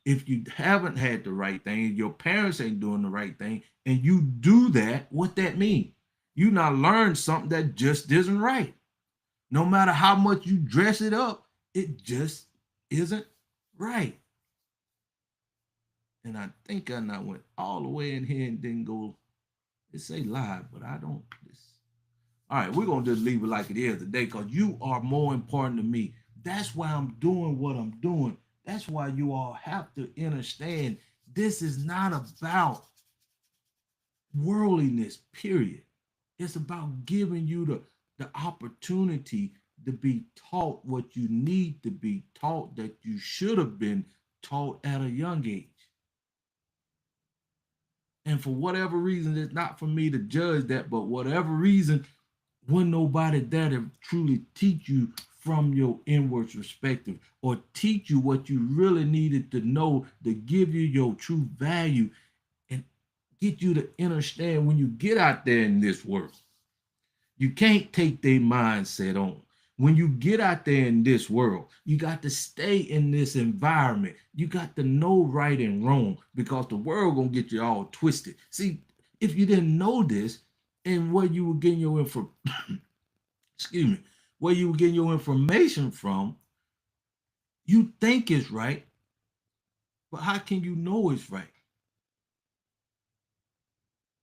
if you haven't had the right thing, your parents ain't doing the right thing, and you do that, what that mean? You now learn something that just isn't right. No matter how much you dress it up, it just isn't right. And I think I now went all the way in here and didn't go. It say live, but I don't. All right, we're gonna just leave it like it is today because you are more important to me. That's why I'm doing what I'm doing. That's why you all have to understand this is not about worldliness, period. It's about giving you the opportunity to be taught what you need to be taught that you should have been taught at a young age. And for whatever reason, it's not for me to judge that, but whatever reason, when nobody there to truly teach you from your inward perspective or teach you what you really needed to know to give you your true value and get you to understand when you get out there in this world. You can't take their mindset on. When you get out there in this world, you got to stay in this environment. You got to know right and wrong because the world gonna get you all twisted. See, if you didn't know this and where you were getting your info, excuse me, where you were getting your information from, you think it's right, but how can you know it's right?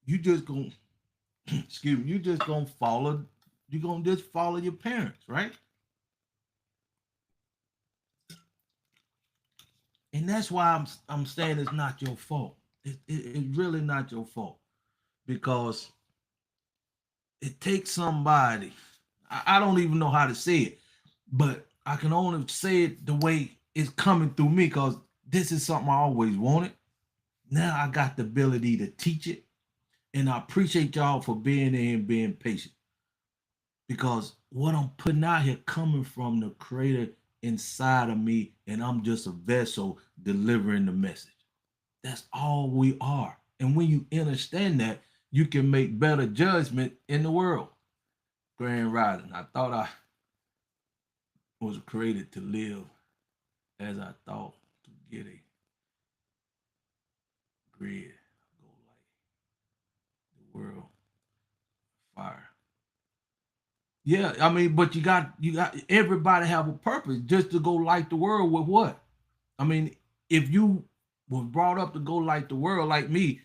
You just gonna, excuse me, you just gonna follow. You gonna just follow your parents, right? And that's why I'm saying it's not your fault. It's really not your fault because it takes somebody. I don't even know how to say it, but I can only say it the way it's coming through me because this is something I always wanted. Now I got the ability to teach it, and I appreciate y'all for being there and being patient because what I'm putting out here coming from the creator inside of me, and I'm just a vessel delivering the message. That's all we are. And when you understand that, you can make better judgment in the world. Grand Rising. I thought I was created to live as I thought to get a grid, go light the world, fire. Yeah, I mean, but you got everybody have a purpose just to go light the world with what? I mean, if you was brought up to go light the world like me,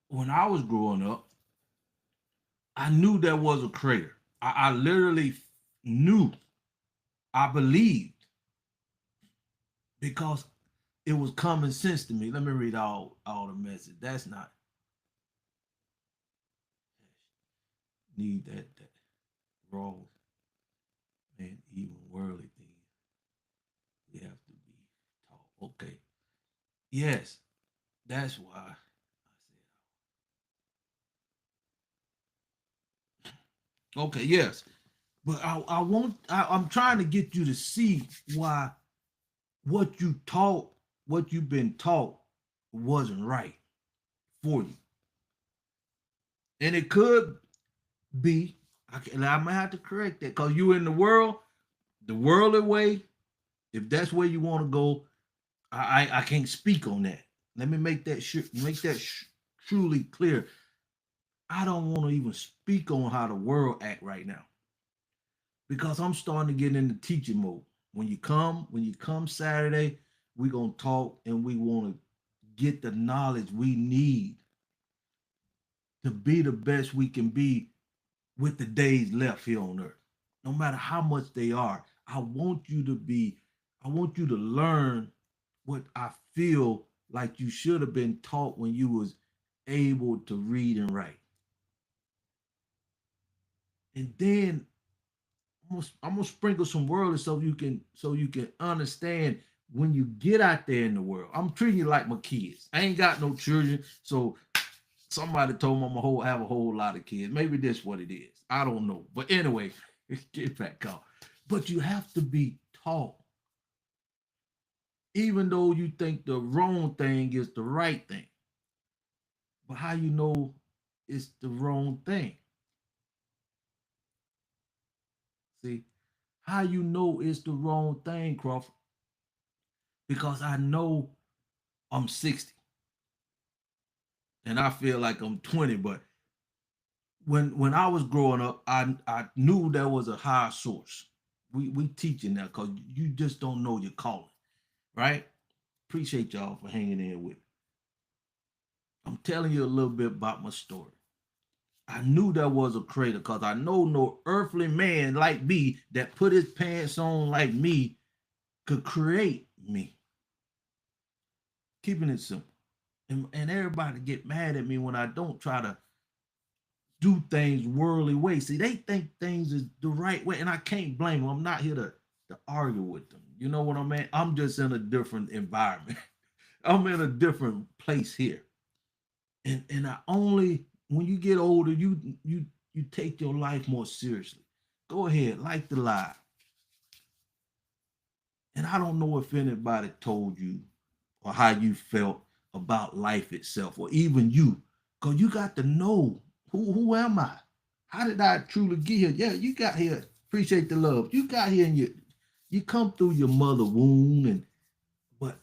when I was growing up, I knew there was a creator. I literally knew, I believed because it was common sense to me. Let me read all the message. That's not need that raw and even worldly things. We have to be taught. Okay. Yes, that's why I said okay, yes. But I'm trying to get you to see why what you taught, what you've been taught wasn't right for you. And it could be, I might have to correct that because you in the worldly way, if that's where you want to go, I can't speak on that. Let me make that truly clear. I don't want to even speak on how the world act right now because I'm starting to get into teaching mode. When you come Saturday, we gonna talk and we want to get the knowledge we need to be the best we can be with the days left here on earth. No matter how much they are, I want you to learn what I feel like you should have been taught when you was able to read and write. And then I'm gonna sprinkle some words so you can understand when you get out there in the world. I'm treating you like my kids. I ain't got no children, so somebody told me I'm gonna have a whole lot of kids. Maybe that's what it is. I don't know. But anyway, get back on. But you have to be taught, even though you think the wrong thing is the right thing. But how you know it's the wrong thing? See, how you know it's the wrong thing, Crawford? because I know I'm 60 and I feel like I'm 20. But when I was growing up, I knew there was a higher source. We teaching that because you just don't know your calling, right? Appreciate y'all for hanging in with me. I'm telling you a little bit about my story. I knew there was a creator because I know no earthly man like me that put his pants on like me could create me. Keeping it simple. And everybody get mad at me when I don't try to do things worldly way. See, they think things is the right way, and I can't blame them. I'm not here to argue with them. You know what I mean? I'm just in a different environment. I'm in a different place here. And I only when you get older, you take your life more seriously. Go ahead, like the lie. And I don't know if anybody told you or how you felt about life itself, or even you, because you got to know who am I? How did I truly get here? Yeah, you got here. Appreciate the love. You got here and you come through your mother womb, and but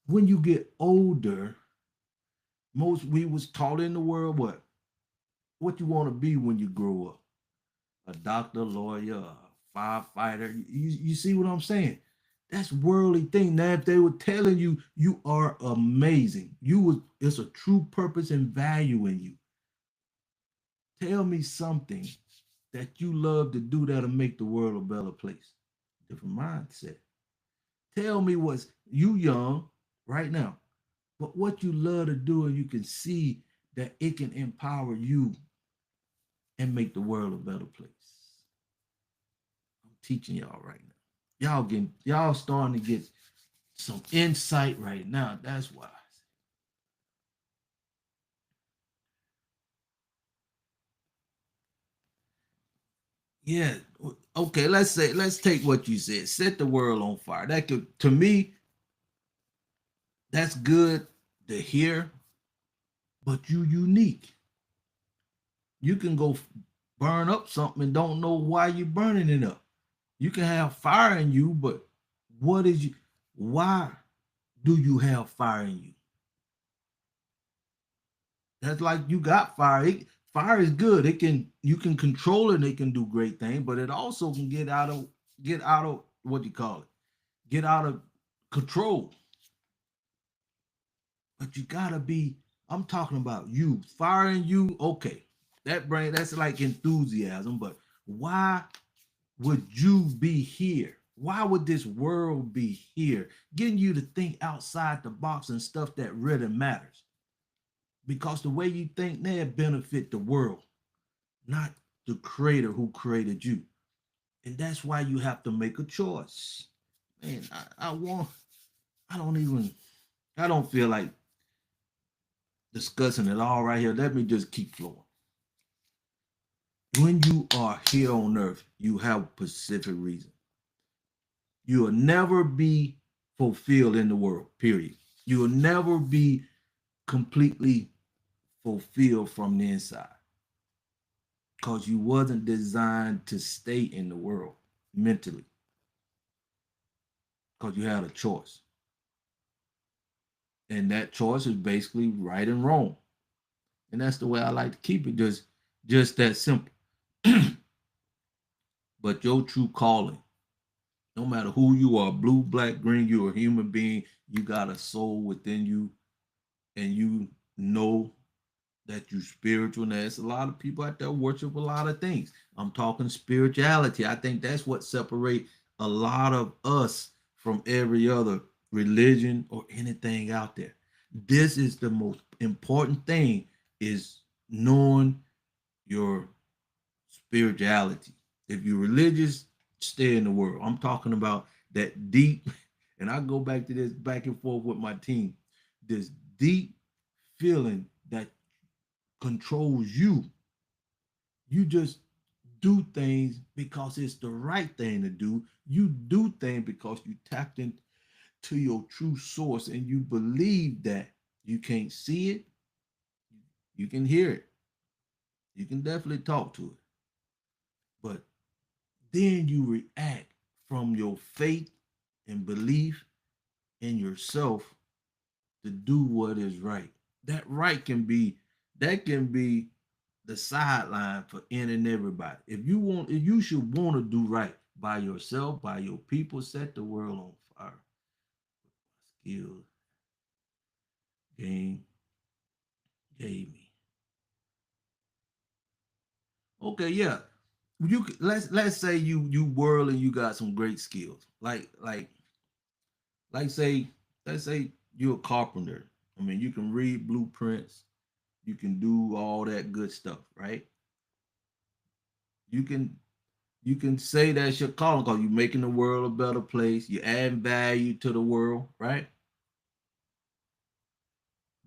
when you get older, most we was taught in the world what you want to be when you grow up. A doctor, lawyer, a firefighter. You see what I'm saying? That's worldly thing. Now, if they were telling you you are amazing, you was it's a true purpose and value in you. Tell me something that you love to do that'll make the world a better place. Different mindset. Tell me what's you young right now, but what you love to do and you can see that it can empower you and make the world a better place. I'm teaching y'all right now. Y'all starting to get some insight right now. That's why. Yeah. Okay, let's take what you said. Set the world on fire. That could to me, that's good to hear, but you unique. You can go burn up something and don't know why you're burning it up. You can have fire in you, but what is you why do you have fire in you? That's like you got fire. Fire is good. It can you can control it and it can do great things, but it also can get out of what do you call it? Get out of control. But you gotta be, I'm talking about you. Fire in you, okay. That's like enthusiasm, but why would you be here? Why would this world be here? Getting you to think outside the box and stuff that really matters. Because the way you think now benefit the world, not the creator who created you. And that's why you have to make a choice. Man, I want, I don't even, I don't feel like discussing it all right here. Let me just keep flowing. When you are here on earth, you have a specific reason. You will never be fulfilled in the world, period. You will never be completely fulfilled from the inside because you wasn't designed to stay in the world mentally because you had a choice. And that choice is basically right and wrong. And that's the way I like to keep it, just that simple. But your true calling, no matter who you are, blue, black, green, you're a human being, you got a soul within you, and you know that you spiritual. And there's a lot of people out there worship a lot of things. I'm talking spirituality. I think that's what separates a lot of us from every other religion or anything out there. This is the most important thing is knowing your spirituality. If you're religious, stay in the world. I'm talking about that deep, and I go back to this back and forth with my team, this deep feeling that controls you. You just do things because it's the right thing to do. You do things because you tapped into your true source and you believe that you can't see it, you can hear it, you can definitely talk to it. But then you react from your faith and belief, in yourself to do what is right. That right can be the sideline for any and everybody. If you should want to do right by yourself, by your people, set the world on fire. Skill game gave me. Okay, yeah. Let's say you whirl and you got some great skills. Like say let's say you're a carpenter. I mean, you can read blueprints, you can do all that good stuff, right? You can you can say that's your calling because you're making the world a better place. You're adding value to the world, right?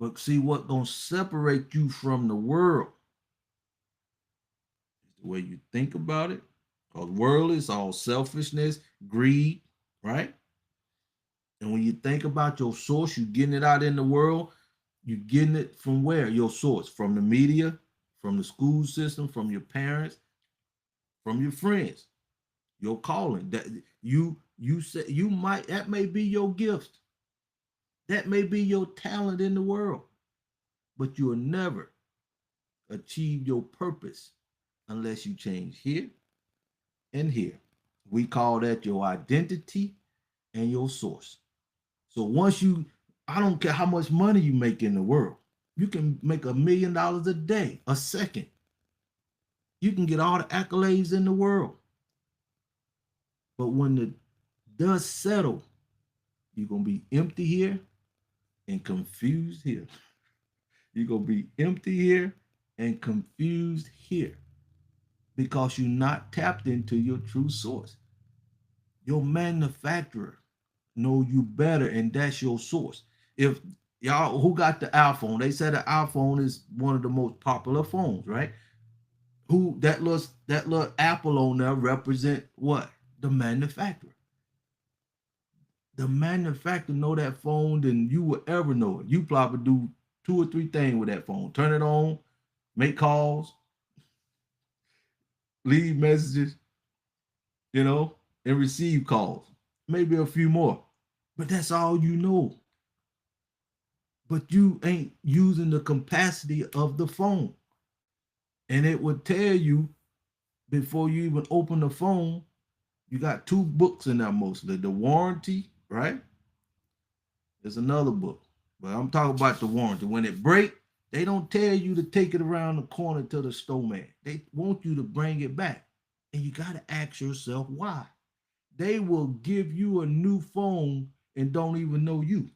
But see what gonna separate you from the world is the way you think about it. Because world is all selfishness, greed, right? And when you think about your source, you're getting it out in the world. You're getting it from where? Your source, from the media, from the school system, from your parents, from your friends. Your calling that you say you might that may be your gift. That may be your talent in the world, but you'll never achieve your purpose unless you change here and here. We call that your identity and your source. So once you, I don't care how much money you make in the world, you can make $1 million a day, a second. You can get all the accolades in the world. But when the dust settle, you're gonna be empty here and confused here. You're gonna be empty here and confused here because you're not tapped into your true source. Your manufacturer know you better, and that's your source. If y'all who got the iPhone, they said the iPhone is one of the most popular phones, right? Who that little apple on there represent what? The manufacturer. The manufacturer know that phone than you will ever know it. You probably do 2 or 3 things with that phone. Turn it on, make calls, leave messages, and receive calls. Maybe a few more. But that's all you know. But you ain't using the capacity of the phone. And it would tell you before you even open the phone, you got 2 books in there mostly. The warranty, right? There's another book. But I'm talking about the warranty. When it break, they don't tell you to take it around the corner to the store man. They want you to bring it back. And you got to ask yourself why. They will give you a new phone and don't even know you.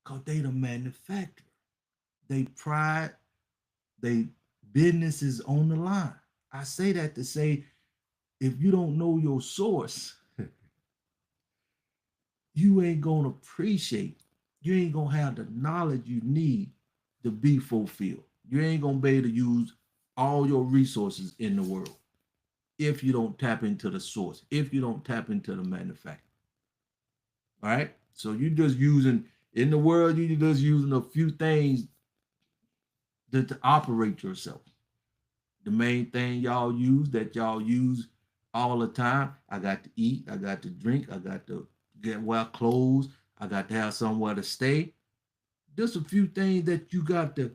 Because they the manufacturer. They pride, they business is on the line. I say that to say if you don't know your source, you ain't gonna appreciate, you ain't gonna have the knowledge you need to be fulfilled. You ain't gonna be able to use all your resources in the world if you don't tap into the source, if you don't tap into the manufacturer. All right. So you just using in the world, you just using a few things to operate yourself. The main thing y'all use all the time. I got to eat, I got to drink, I got to get well clothes, I got to have somewhere to stay. Just a few things that you got to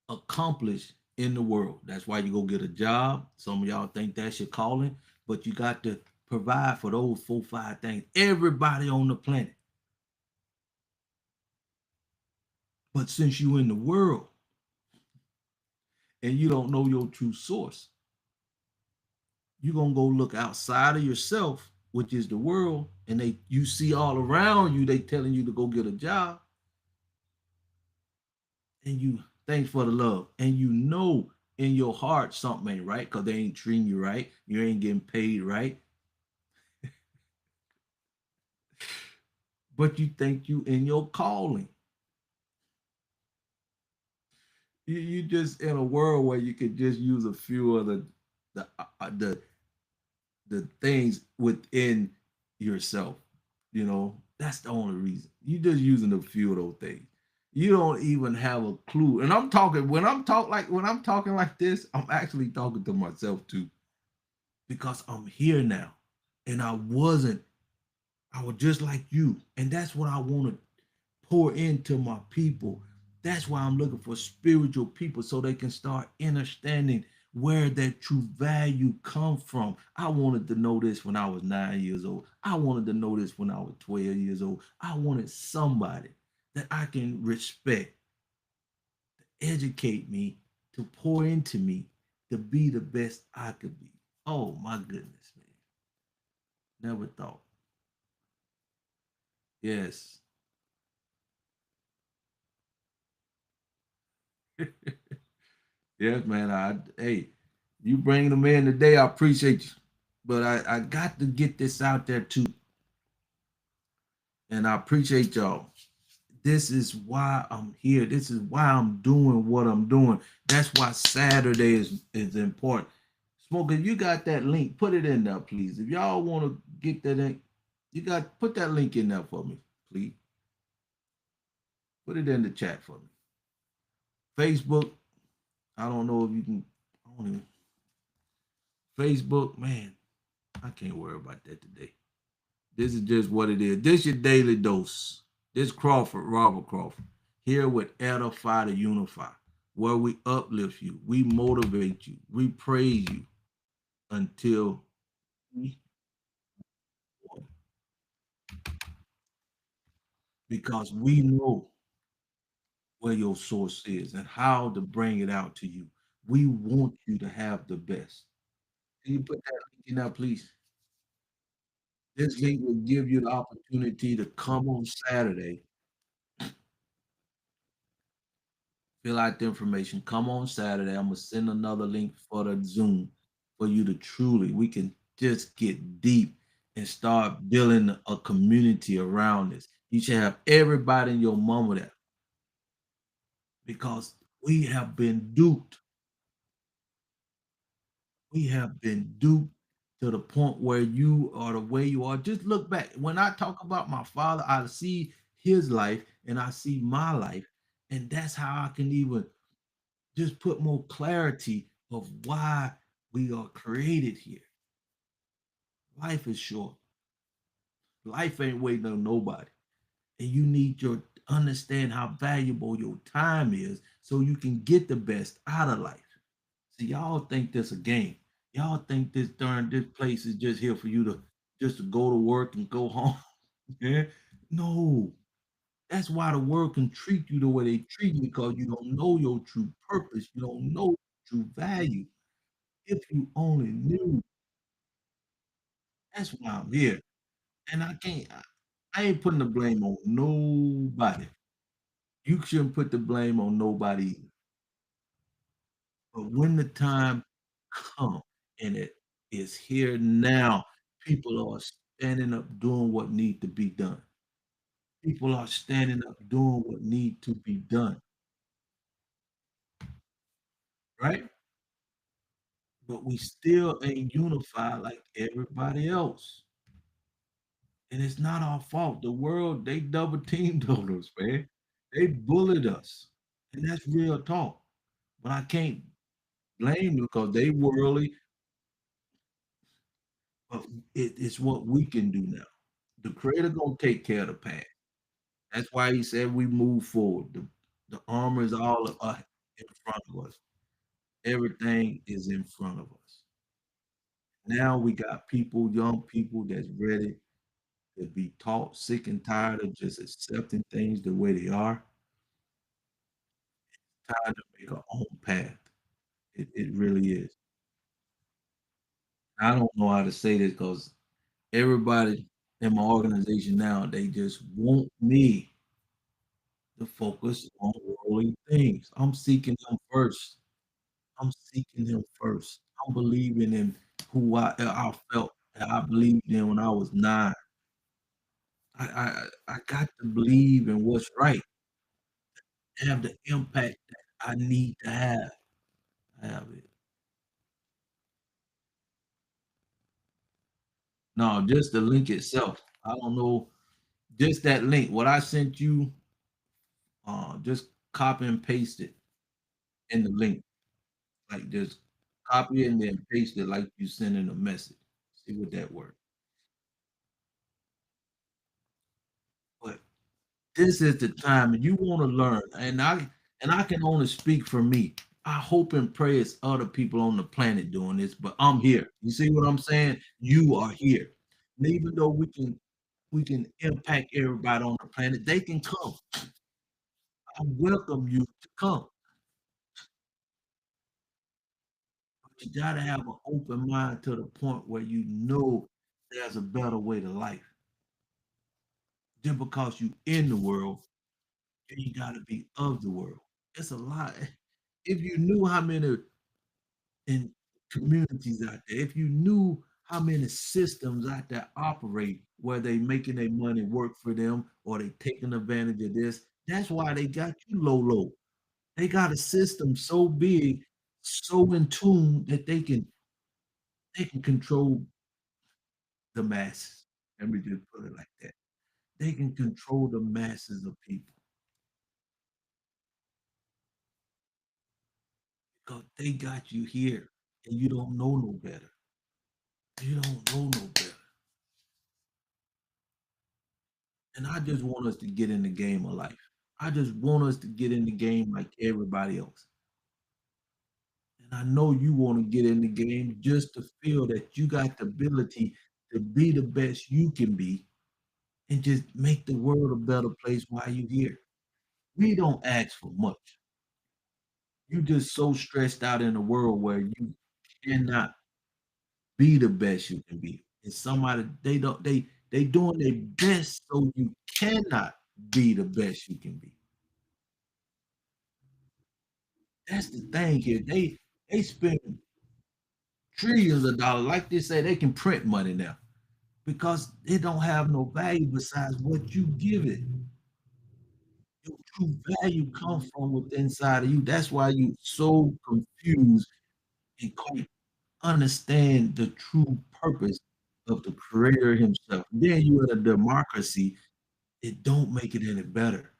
accomplish in the world. That's why you go get a job. Some of y'all think that's your calling, but you got to provide for those 4, 5 things. Everybody on the planet. But since you in the world and you don't know your true source, you're gonna go look outside of yourself, which is the world, and you see all around you, they telling you to go get a job, and you thanks for the love, and you know in your heart something ain't right because they ain't treating you right, you ain't getting paid right, but you think you in your calling. You just in a world where you could just use a few of the uh, uh, the the things within yourself. That's the only reason. You just using a few of those things. You don't even have a clue. And I'm talking when I'm talking like this, I'm actually talking to myself too, because I'm here now, and I was just like you. And that's what I want to pour into my people. That's why I'm looking for spiritual people so they can start understanding where that true value come from. I wanted to know this when I was 9 years old. I wanted to know this when I was 12 years old. I wanted somebody that I can respect, educate me, to pour into me, to be the best I could be. Oh my goodness, man. Never thought. Yes. Yes, man. Hey, you bring them in today. I appreciate you. But I got to get this out there too. And I appreciate y'all. This is why I'm here. This is why I'm doing what I'm doing. That's why Saturday is important. Smoker, you got that link. Put it in there, please. If y'all want to get that in, you got put that link in there for me, please. Put it in the chat for me. Facebook. I don't know if you can. I don't even, Facebook, man. I can't worry about that today. This is just what it is. This your daily dose. This Crawford, Robert Crawford, here with Edify to Unify, where we uplift you, we motivate you, we praise you until we want. Because we know where your source is and how to bring it out to you. We want you to have the best. Can you put that link in there, please? This link will give you the opportunity to come on Saturday, fill out the information. Come on Saturday. I'm gonna send another link for the Zoom for you to truly. We can just get deep and start building a community around this. You should have everybody in your mama there because we have been duped. We have been duped to the point where you are the way you are. Just look back. When I talk about my father, I see his life and I see my life, and that's how I can even just put more clarity of why we are created here. Life is short. Life ain't waiting on nobody. And you need to understand how valuable your time is so you can get the best out of life. See, y'all think this a game. Y'all think this place is just here for you to just to go to work and go home. Yeah. No. That's why the world can treat you the way they treat you because you don't know your true purpose. You don't know true value. If you only knew, that's why I'm here. And I ain't putting the blame on nobody. You shouldn't put the blame on nobody. But when the time come and it is here now, people are standing up doing what need to be done. People are standing up doing what need to be done, right? But we still ain't unified like everybody else. And it's not our fault. The world, they double teamed on us, man. They bullied us. And that's real talk. But I can't blame them because they worldly, but it's what we can do now. The creator gonna take care of the past. That's why he said we move forward. The armor is all in front of us. Everything is in front of us. Now we got people, young people that's ready to be taught, sick and tired of just accepting things the way they are. Time to make our own path. It really is. I don't know how to say this because everybody in my organization now, they just want me to focus on worldly things. I'm seeking him first. I'm seeking him first. I'm believing in who I felt that I believed in when I was 9. I got to believe in what's right, have the impact that I need to have. Have it. No, just the link itself. I don't know. Just that link. What I sent you, just copy and paste it in the link. Like just copy it and then paste it like you sending a message. See what that works. This is the time, and you want to learn. And I can only speak for me. I hope and pray it's other people on the planet doing this, but I'm here. You see what I'm saying? You are here. And even though we can impact everybody on the planet, they can come. I welcome you to come. But you gotta have an open mind to the point where you know there's a better way to life. Just because you in the world, you ain't gotta be of the world. It's a lot. If you knew how many in communities out there, if you knew how many systems out there operate where they making their money work for them or they taking advantage of this, that's why they got you low low. They got a system so big, so in tune that they can control the masses. Let me just put it like that. They can control the masses of people because they got you here and you don't know no better. You don't know no better. And I just want us to get in the game of life. I just want us to get in the game like everybody else. And I know you want to get in the game just to feel that you got the ability to be the best you can be and just make the world a better place while you're here. We don't ask for much. You just so stressed out in the world where you cannot be the best you can be. And somebody they doing their best so you cannot be the best you can be. That's the thing here. They spend trillions of dollars. Like they say, they can print money now because it don't have no value besides what you give it. Your true value comes from within inside of you. That's why you so confused and can't understand the true purpose of the creator himself. Then you in a democracy, it don't make it any better.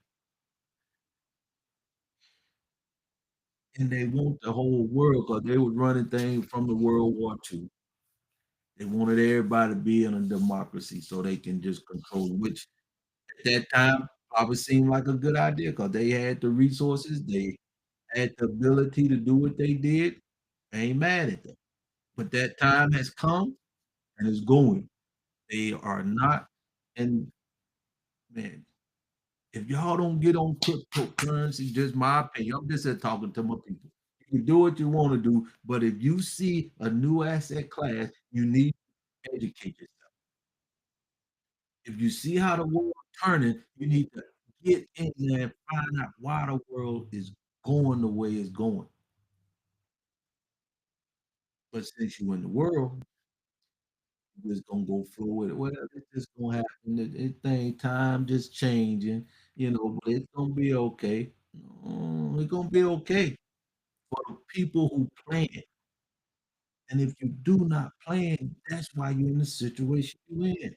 And they want the whole world because they was running things from the World War II. They wanted everybody to be in a democracy so they can just control, which at that time probably seemed like a good idea because they had the resources, they had the ability to do what they did. I ain't mad at them. But that time has come and is going. They are not, and man, if y'all don't get on cryptocurrency, just my opinion, I'm just here talking to my people. You can do what you want to do, but if you see a new asset class, you need to educate yourself. If you see how the world turning, you need to get in there and find out why the world is going the way it's going. But since you in the world, you just gonna go flow with it. Whatever, it's just gonna happen. Thing time just changing, but it's gonna be okay. It's gonna be okay for the people who plan. And if you do not plan, that's why you're in the situation you're in.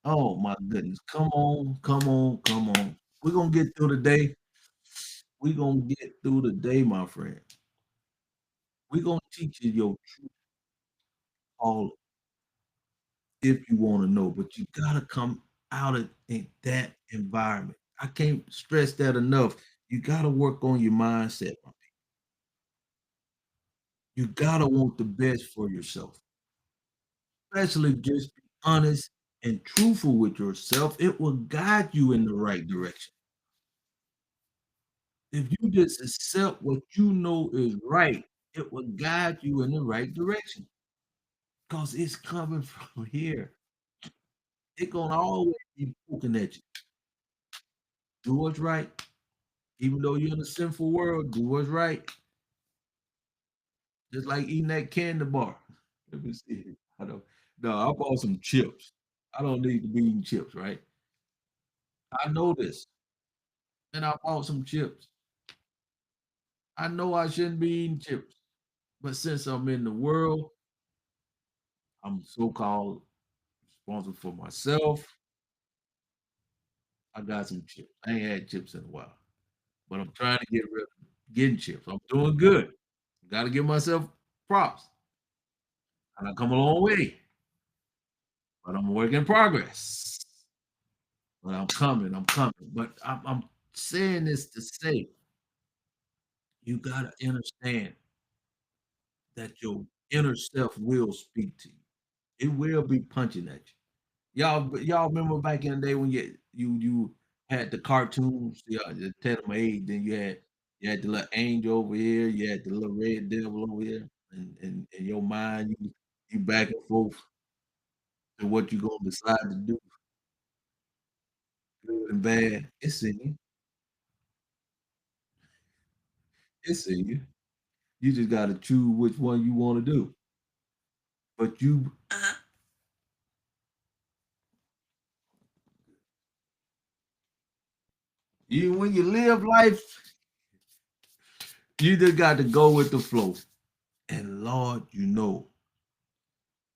Oh my goodness. Come on, come on, come on. We're gonna get through the day. We're gonna get through the day, my friend. We're gonna teach you your true call if you want to know, but you gotta come out of in that environment. I can't stress that enough. You gotta work on your mindset. You gotta want the best for yourself. Especially just be honest and truthful with yourself. It will guide you in the right direction. If you just accept what you know is right, it will guide you in the right direction because it's coming from here. It's gonna always be poking at you. Do what's right, even though you're in a sinful world. Do what's right, just like eating that candy bar. Let me see. I don't. No, I bought some chips. I don't need to be eating chips, right? I know this, and I bought some chips. I know I shouldn't be eating chips, but since I'm in the world, I'm so-called responsible for myself. I got some chips. I ain't had chips in a while, but I'm trying to get rid of getting chips. I'm doing good. Got to give myself props. And I come a long way, but I'm a work in progress. but I'm coming. I'm coming. But I'm saying this to say you gotta understand that your inner self will speak to you. It will be punching at you. Y'all remember back in the day when you had the cartoons, the Teddy Maid, then you had the little angel over here, you had the little red devil over here, and in your mind you back and forth to what you gonna decide to do, good and bad. It's in you. It's in you. You just gotta choose which one you want to do. But you when you live life, you just got to go with the flow. And Lord,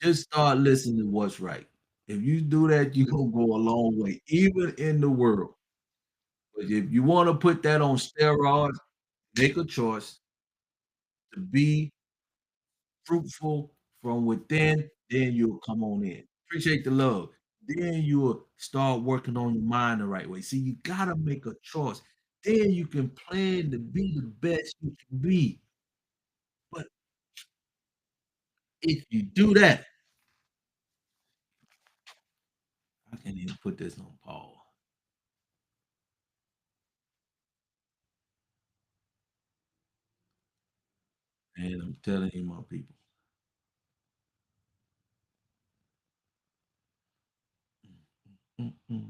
just start listening to what's right. If you do that, you gonna go a long way, even in the world. But if you want to put that on steroids, make a choice to be fruitful from within, then you'll come on in. Appreciate the love. Then you'll start working on your mind the right way. See, you gotta make a choice. Then you can plan to be the best you can be. But if you do that, I can't even put this on pause. And I'm telling you, my people. Mm, mm, mm.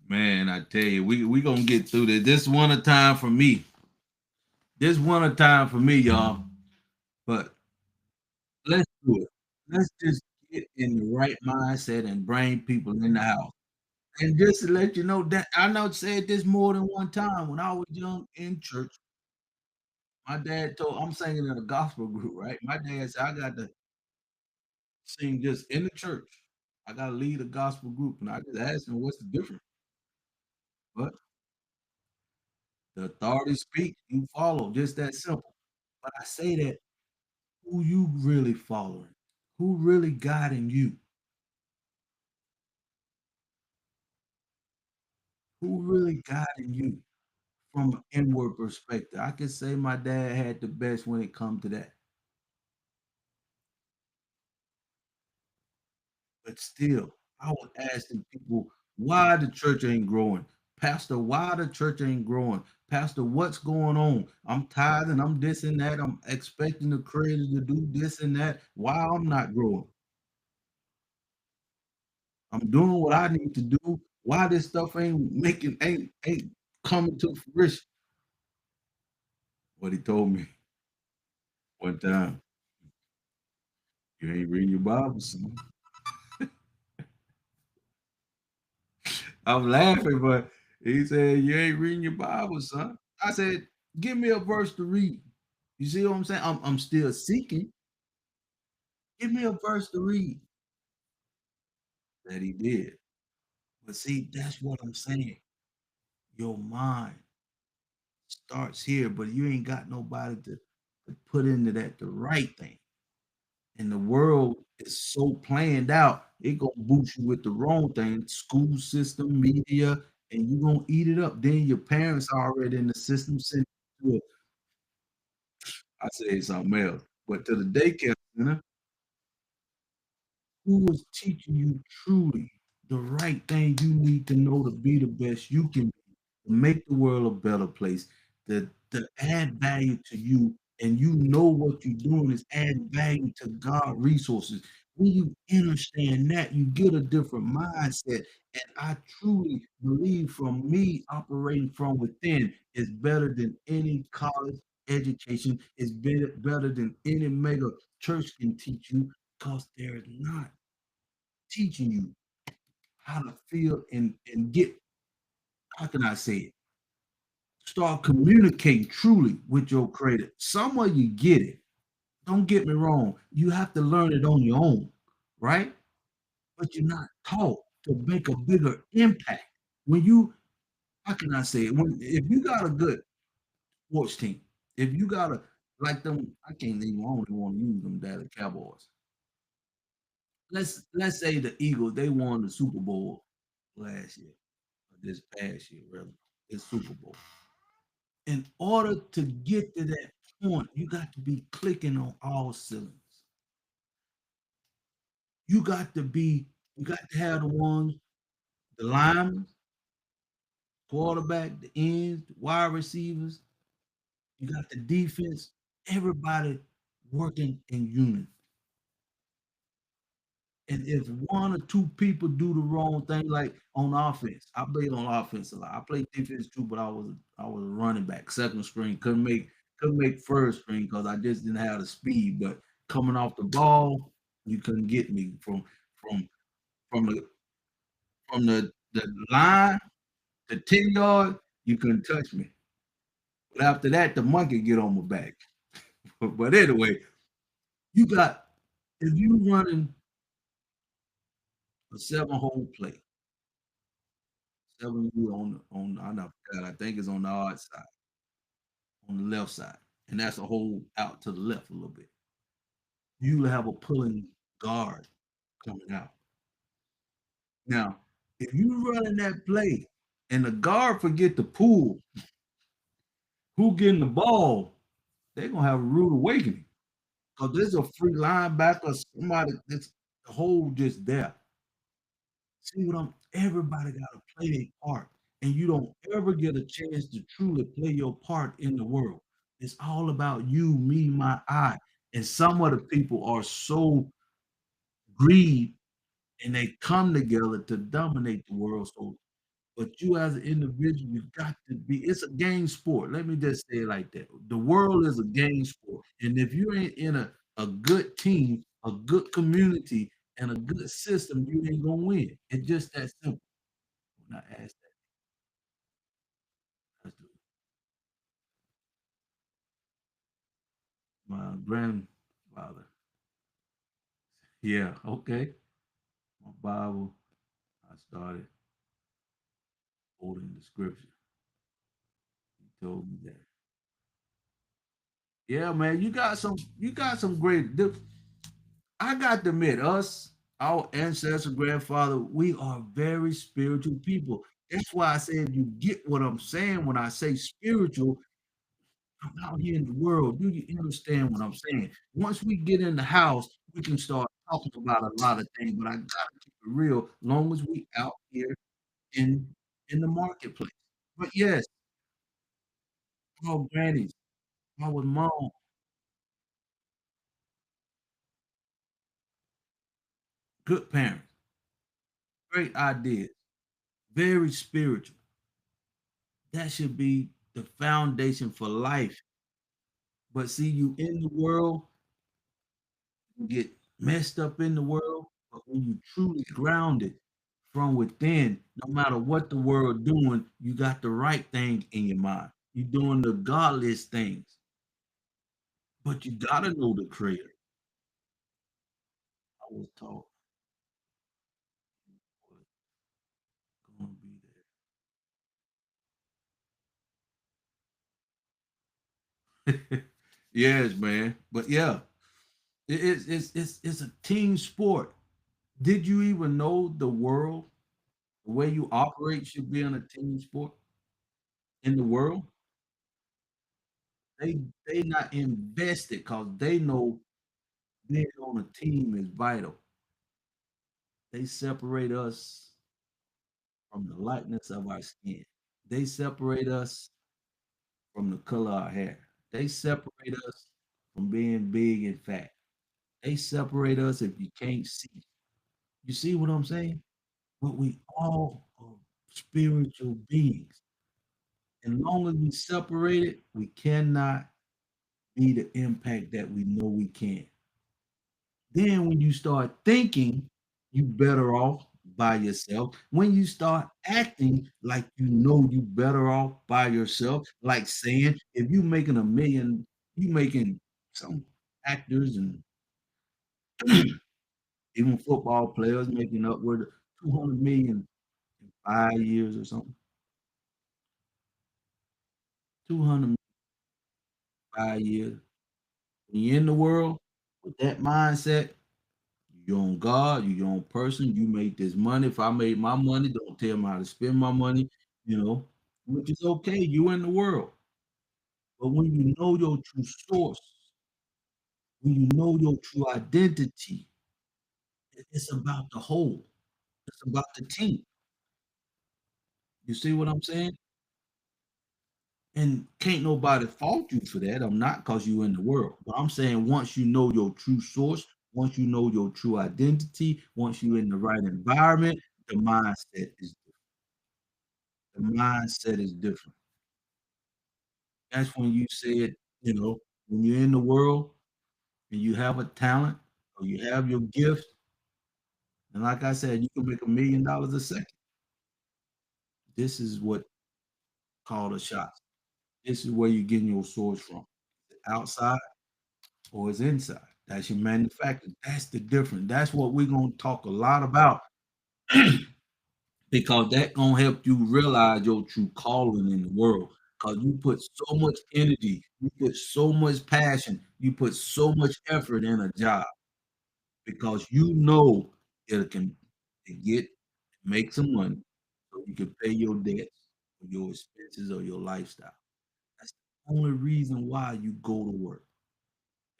Man, I tell you, we gonna get through this. This one a time for me. This one a time for me, y'all. But let's do it. Let's just get in the right mindset and bring people in the house. And just to let you know that I know said this more than one time. When I was young in church, my dad told I'm singing in a gospel group, right? My dad said I got to sing just in the church. I gotta lead a gospel group. And I just asked him what's the difference. But the authority speaks, you follow, just that simple. But I say that who you really following, who really guiding you, who really guiding you from an inward perspective. I can say my dad had the best when it come to that. But still, I was asking people why the church ain't growing. Pastor, why the church ain't growing? Pastor, what's going on? I'm tithing, I'm this and that. I'm expecting the creator to do this and that. Why I'm not growing? I'm doing what I need to do. Why this stuff ain't coming to fruition? What he told me one time, you ain't reading your Bible, son. I'm laughing, but he said, you ain't reading your Bible, son. I said, give me a verse to read. You see what I'm saying? I'm still seeking. Give me a verse to read. That he did. But see, that's what I'm saying. Your mind starts here, but you ain't got nobody to put into that the right thing. And the world is so planned out, it gonna boost you with the wrong thing, school system, media, and you gonna eat it up. Then your parents are already in the system sent to it. I say something else, but to the daycare center, who is teaching you truly the right thing you need to know to be the best you can be, to make the world a better place, to add value to you, and you know what you're doing is adding value to God resources. When you understand that, you get a different mindset. And I truly believe from me operating from within is better than any college. education is better than any mega church can teach you because they're not teaching you how to feel and get, how can I say it? Start communicating truly with your creator. Somewhere you get it. Don't get me wrong. You have to learn it on your own, right? But you're not taught to make a bigger impact. When you, how can I say it? When if you got a good sports team, if you got a like them, I can't even, I don't even want to use them Dallas Cowboys. Let's say the Eagles, they won the Super Bowl last year, or this past year, rather. It's Super Bowl. In order to get to that point, you got to be clicking on all cylinders. You got to have the ones, the linemen, quarterback, the ends, the wide receivers. You got the defense. Everybody working in unison. And if one or two people do the wrong thing, like on offense, I played on offense a lot. I played defense too, but I was a running back, second string. Couldn't make first string because I just didn't have the speed. But coming off the ball, you couldn't get me from from the from the line to 10 yard. You couldn't touch me. But after that, the monkey get on my back. But anyway, you got if you running a 7 hole play, 7 on I know God, I think it's on the odd side, on the left side, and that's a hole out to the left a little bit. You have a pulling guard coming out. Now, if you running that play and the guard forget to pull, who getting the ball, they're gonna have a rude awakening. Because there's a free linebacker, somebody that's the hole just there. See what I'm everybody gotta play their part. And you don't ever get a chance to truly play your part in the world. It's all about you, me, my I. And some of the people are so greed and they come together to dominate the world. So, but you as an individual, you got to be, it's a game sport. Let me just say it like that. The world is a game sport. And if you ain't in a good team, a good community, and a good system, you ain't gonna win. It's just that simple. When I asked that, that's my grandfather. Yeah, okay. My Bible, I started holding the scripture. He told me that. Yeah, man, you got some great. I got to admit, our ancestors, grandfather, we are very spiritual people. That's why I said you get what I'm saying when I say spiritual. I'm out here in the world. Do you understand what I'm saying? Once we get in the house, we can start talking about a lot of things. But I gotta keep it real. Long as we out here in in the marketplace. But yes, our grannies, our mom, good parents, great ideas, very spiritual. That should be the foundation for life. But see, you in the world, you get messed up in the world. But when you truly grounded from within, no matter what the world doing, you got the right thing in your mind. You're doing the godless things, but you gotta know the creator. I was taught was gonna be there. Yes, man. But yeah, it's a team sport. Did you even know the world, the way you operate should be in a team sport in the world? They not invested because they know being on a team is vital. They separate us from the lightness of our skin. They separate us from the color of our hair. They separate us from being big and fat. They separate us if you can't see. You see what I'm saying? But we all are spiritual beings. And long as we separate it, we cannot. be the impact that we know we can. Then when you start thinking you better off by yourself, when you start acting like you know you better off by yourself, like saying if you making a million, you making some actors and even football players making upward of 200 million in 5 years or something. 200 5 years. When you're in the world with that mindset, you're on God, you're your own person, you make this money. If I made my money, don't tell me how to spend my money, you know, which is okay. You in the world. But when you know your true source, when you know your true identity, it's about the whole. It's about the team. You see what I'm saying? And can't nobody fault you for that. I'm not because you in the world. But I'm saying once you know your true source, once you know your true identity, once you're in the right environment, the mindset is different. That's when you said, when you're in the world and you have a talent or you have your gift, and like I said, you can make $1 million a second. This is what called a shot. This is where you're getting your source from. Outside or it's inside. That's your manufacturer. That's the difference. That's what we're gonna talk a lot about because that gonna help you realize your true calling in the world. Because you put so much energy, you put so much passion, you put so much effort in a job because you know it can to get make some money so you can pay your debts or your expenses or your lifestyle. That's the only reason why you go to work.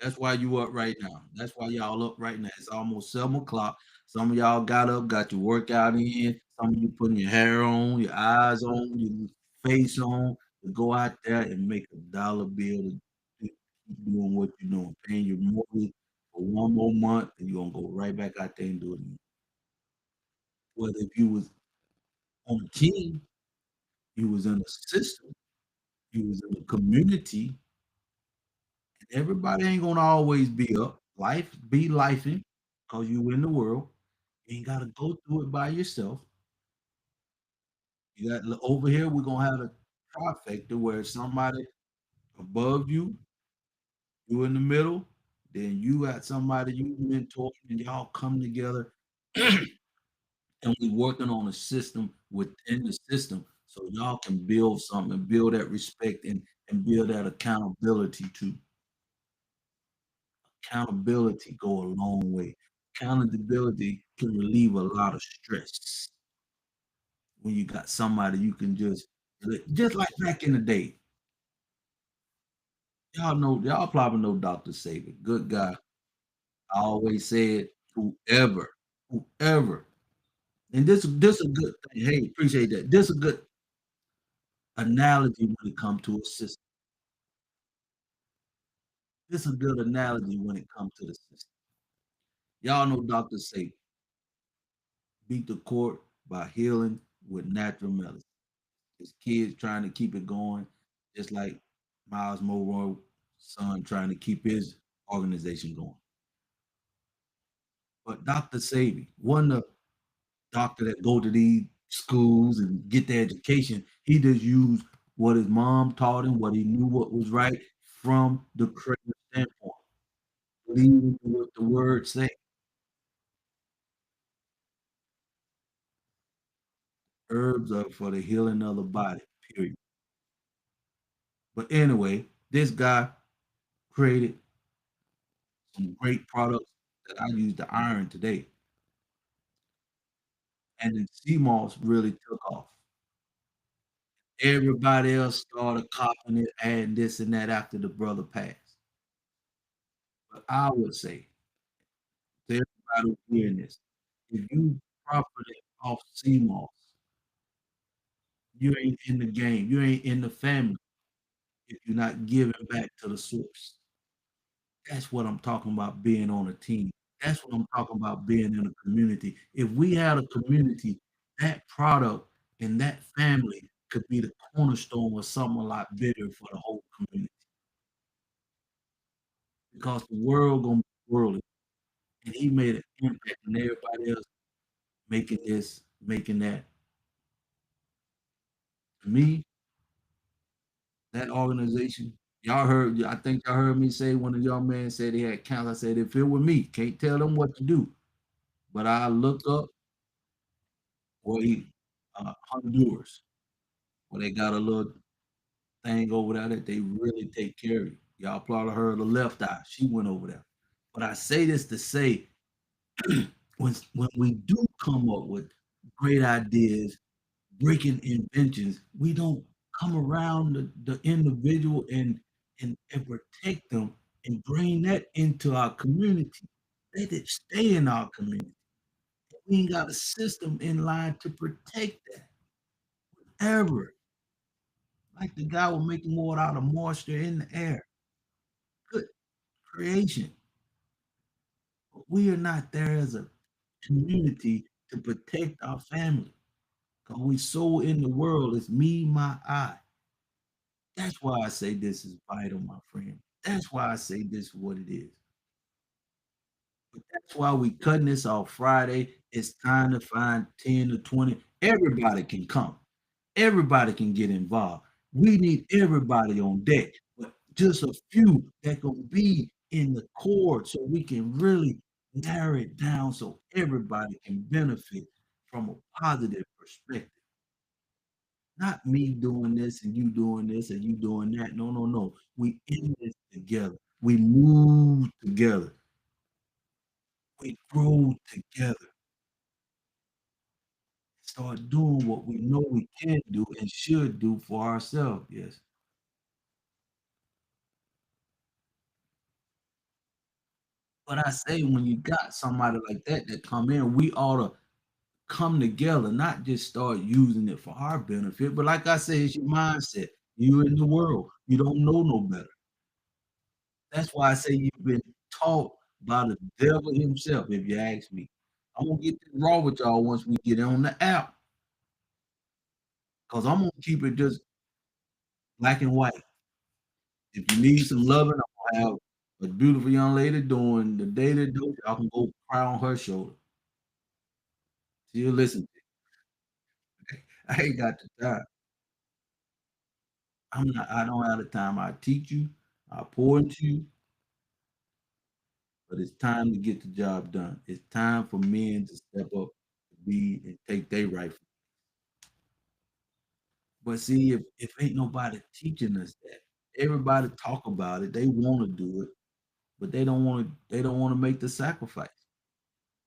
That's why you up right now. That's why y'all up right now. It's almost 7 o'clock. Some of y'all got up, got your workout in. Some of you putting your hair on, your eyes on, your face on to go out there and make a dollar bill to keep doing what you're doing, paying your mortgage for one more month, and you're gonna go right back out there and do it again. Whether if you was on a team, you was in a system, you was in a community, and everybody ain't gonna always be up. Life be lifing because you in the world. You ain't gotta go through it by yourself. You got over here, we're gonna have a trifecta where somebody above you, you in the middle, then you got somebody you mentor, and y'all come together and we working on a system within the system so y'all can build something, build that respect and build that accountability too. Accountability go a long way. Accountability can relieve a lot of stress when you got somebody you can just like back in the day. Y'all probably know Dr. Sabi, good guy. I always said, whoever, and this a good thing. Hey, appreciate that. This a good analogy when it comes to a system. This a good analogy when it comes to the system. Y'all know Dr. Sabi beat the court by healing with natural medicine. His kids trying to keep it going, just like Miles Monroe's son trying to keep his organization going. But Dr. Sabi, one of the doctor that go to these schools and get the education, he just used what his mom taught him, what he knew what was right from the creative standpoint. Believing what the word say. Herbs are for the healing of the body, period. But anyway, this guy created some great products that I use to iron today. And then CMOS really took off. Everybody else started copying it, adding this and that after the brother passed. But I would say to everybody who's hearing this, if you properly off CMOS, you ain't in the game. You ain't in the family if you're not giving back to the source. That's what I'm talking about being on a team. That's what I'm talking about being in a community. If we had a community, that product and that family could be the cornerstone of something a lot bigger for the whole community. because the world gonna be worldly, and he made an impact on everybody else making this, making that. To me, that organization, y'all heard, I think y'all heard me say when a young man said he had cancer. I said, if it were me, can't tell them what to do. But I looked up where Honduras, where they got a little thing over there that they really take care of you. Y'all probably heard the left eye. She went over there. But I say this to say, when we do come up with great ideas, breaking inventions, we don't come around the individual and protect them and bring that into our community. Let it stay in our community. We ain't got a system in line to protect that ever. Like the guy was making water out of moisture in the air. Good creation. But we are not there as a community to protect our family. Because we so in the world, it's me, my I. That's why I say this is vital, my friend. That's why I say this is what it is. But that's why we cutting this off Friday. It's time to find 10 to 20. Everybody can come. Everybody can get involved. We need everybody on deck, but just a few that can be in the core so we can really narrow it down so everybody can benefit from a positive perspective. Not me doing this and you doing this and you doing that. No, no, no. We in this together. We move together. We grow together. Start doing what we know we can do and should do for ourselves. Yes. But I say when you got somebody like that that come in, we ought to come together, not just start using it for our benefit. But like I say, it's your mindset. You in the world. You don't know no better. That's why I say you've been taught by the devil himself, if you ask me. I'm gonna get this raw with y'all once we get on the app, because I'm gonna keep it just black and white. If you need some loving, I'm gonna have a beautiful young lady doing the daily dose. I can go cry on her shoulder. She'll listen. I ain't got the time. I don't have the time. I teach you, I pour into you, but it's time to get the job done. It's time for men to step up, to be and take their rightful. But see, if ain't nobody teaching us that, everybody talk about it, they want to do it, but they don't want to make the sacrifice.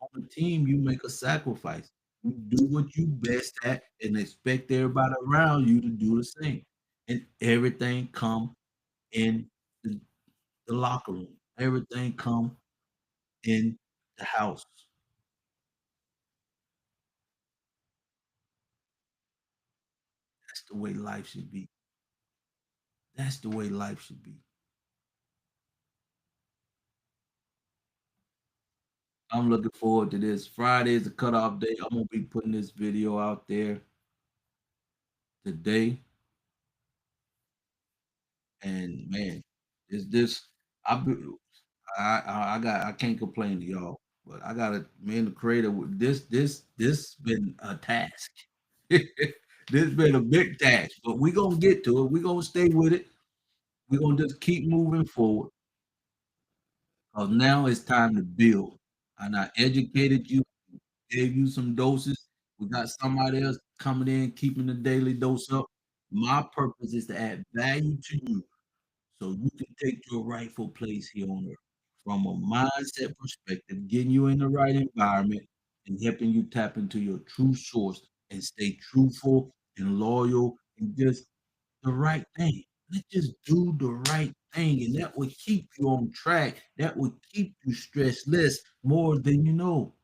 On the team, you make a sacrifice. You do what you best at and expect everybody around you to do the same. And everything come in the, the locker room. Everything come in the house. That's the way life should be. That's the way life should be. I'm looking forward to this. Friday is the cutoff day. I'm gonna be putting this video out there today. And man, is this I be- I can't complain to y'all, but I gotta man the creator with this been a task. This been a big task, but we gonna get to it. We gonna stay with it. We gonna just keep moving forward. Cause now it's time to build. And I educated you, gave you some doses. We got somebody else coming in, keeping the daily dose up. My purpose is to add value to you so you can take your rightful place here on earth from a mindset perspective, getting you in the right environment and helping you tap into your true source and stay truthful and loyal and just the right thing. Let's just do the right thing, and that will keep you on track. That will keep you stressless more than you know.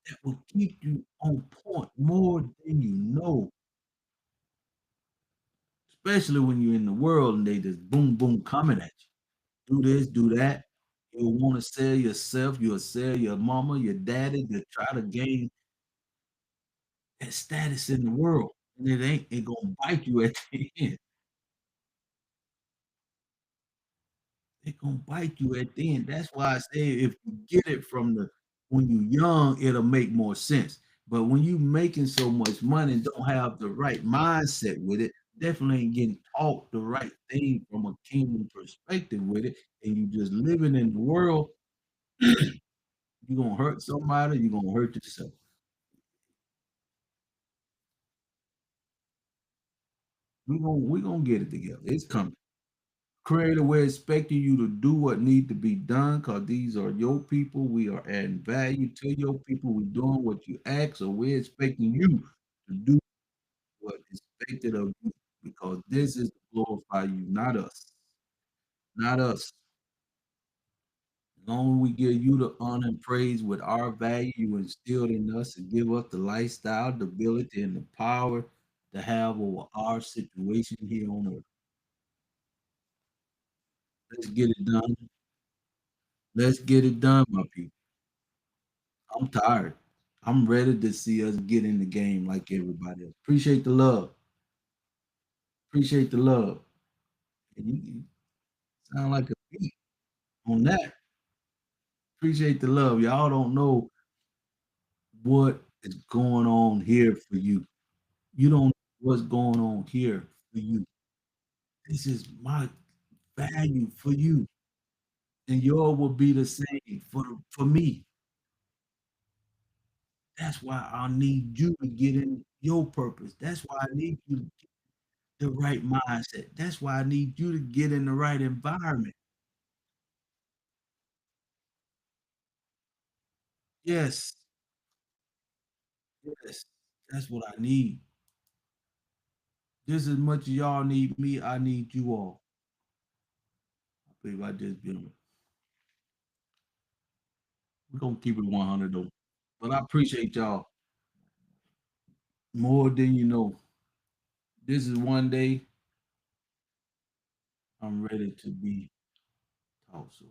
That will keep you on point more than you know. Especially when you're in the world and they just boom, boom coming at you. Do this, do that. You'll want to sell yourself, you'll sell your mama, your daddy to try to gain that status in the world. And it gonna bite you at the end. gonna bite you at the end. That's why I say if you get it from the when you're young, it'll make more sense. But when you making so much money and don't have the right mindset with it, definitely ain't getting taught the right thing from a kingdom perspective with it, and you just living in the world, you're gonna hurt somebody, you're gonna hurt yourself. We gonna get it together. It's coming. Creator, we're expecting you to do what need to be done because these are your people. We are adding value to your people. We're doing what you ask, so we're expecting you to do what is expected of you because this is to glorify you, not us. Not us. As long as we give you the honor and praise with our value you instilled in us and give us the lifestyle, the ability, and the power to have over our situation here on earth. Let's get it done. Let's get it done, my people. I'm tired. I'm ready to see us get in the game like everybody else. Appreciate the love. Appreciate the love. And you sound like a beat on that. Appreciate the love. Y'all don't know what is going on here for you. You don't know what's going on here for you. This is my value for you. And yours will be the same for me. That's why I need you to get in your purpose. That's why I need you to get the right mindset. That's why I need you to get in the right environment. Yes, yes, that's what I need. Just as much as y'all need me, I need you all. I believe I just been. We're gonna keep it 100 though. But I appreciate y'all more than you know. This is one day I'm ready to be taught. So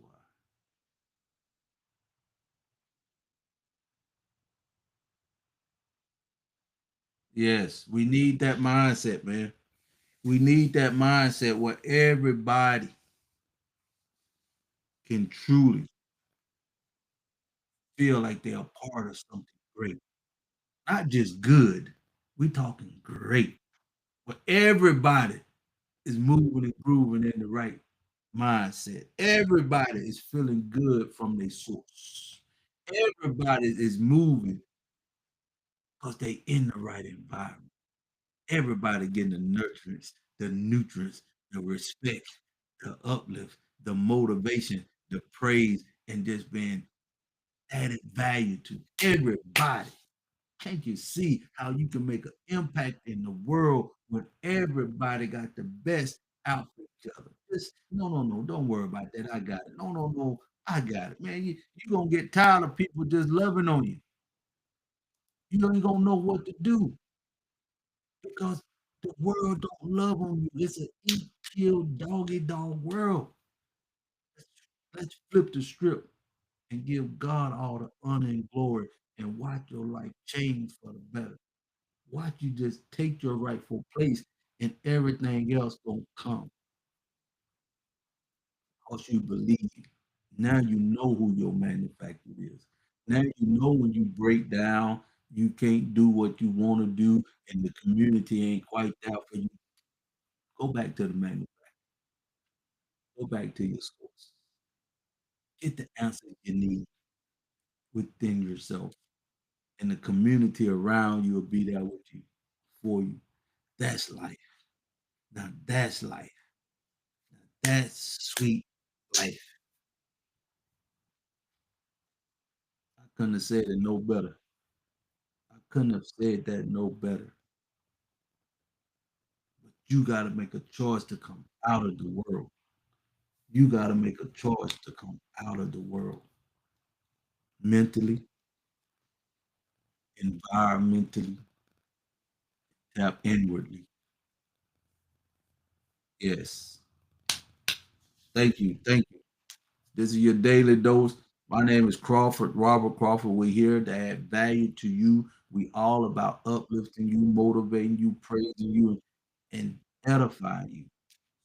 yes, we need that mindset, man. We need that mindset where everybody can truly feel like they're a part of something great, not just good. We talking great, where everybody is moving and grooving in the right mindset. Everybody is feeling good from their source. Everybody is moving because they in the right environment. Everybody getting the nurturance, the nutrients, the respect, the uplift, the motivation, the praise, and just being added value to everybody. Can't you see how you can make an impact in the world when everybody got the best out for each other? Just no, no, no. Don't worry about that. I got it. No, no, no. I got it, man. You gonna get tired of people just loving on you. You ain't gonna know what to do because the world don't love on you. It's an eat, kill, doggy dog world. Let's flip the script and give God all the honor and glory and watch your life change for the better. Watch you just take your rightful place and everything else gonna come because you believe. Now you know who your manufacturer is. Now you know when you break down, you can't do what you want to do, and the community ain't quite there for you. Go back to the manufacturer. Go back to your source. Get the answers you need within yourself, and the community around you will be there with you for you. That's life. Now that's life. That's sweet life. I couldn't have said it no better. I couldn't have said that no better. But you got to make a choice to come out of the world. You got to make a choice to come out of the world mentally, environmentally, tap inwardly. Yes. Thank you. Thank you. This is your daily dose. My name is Crawford, Robert Crawford. We're here to add value to you. We all about uplifting you, motivating you, praising you, and edifying you.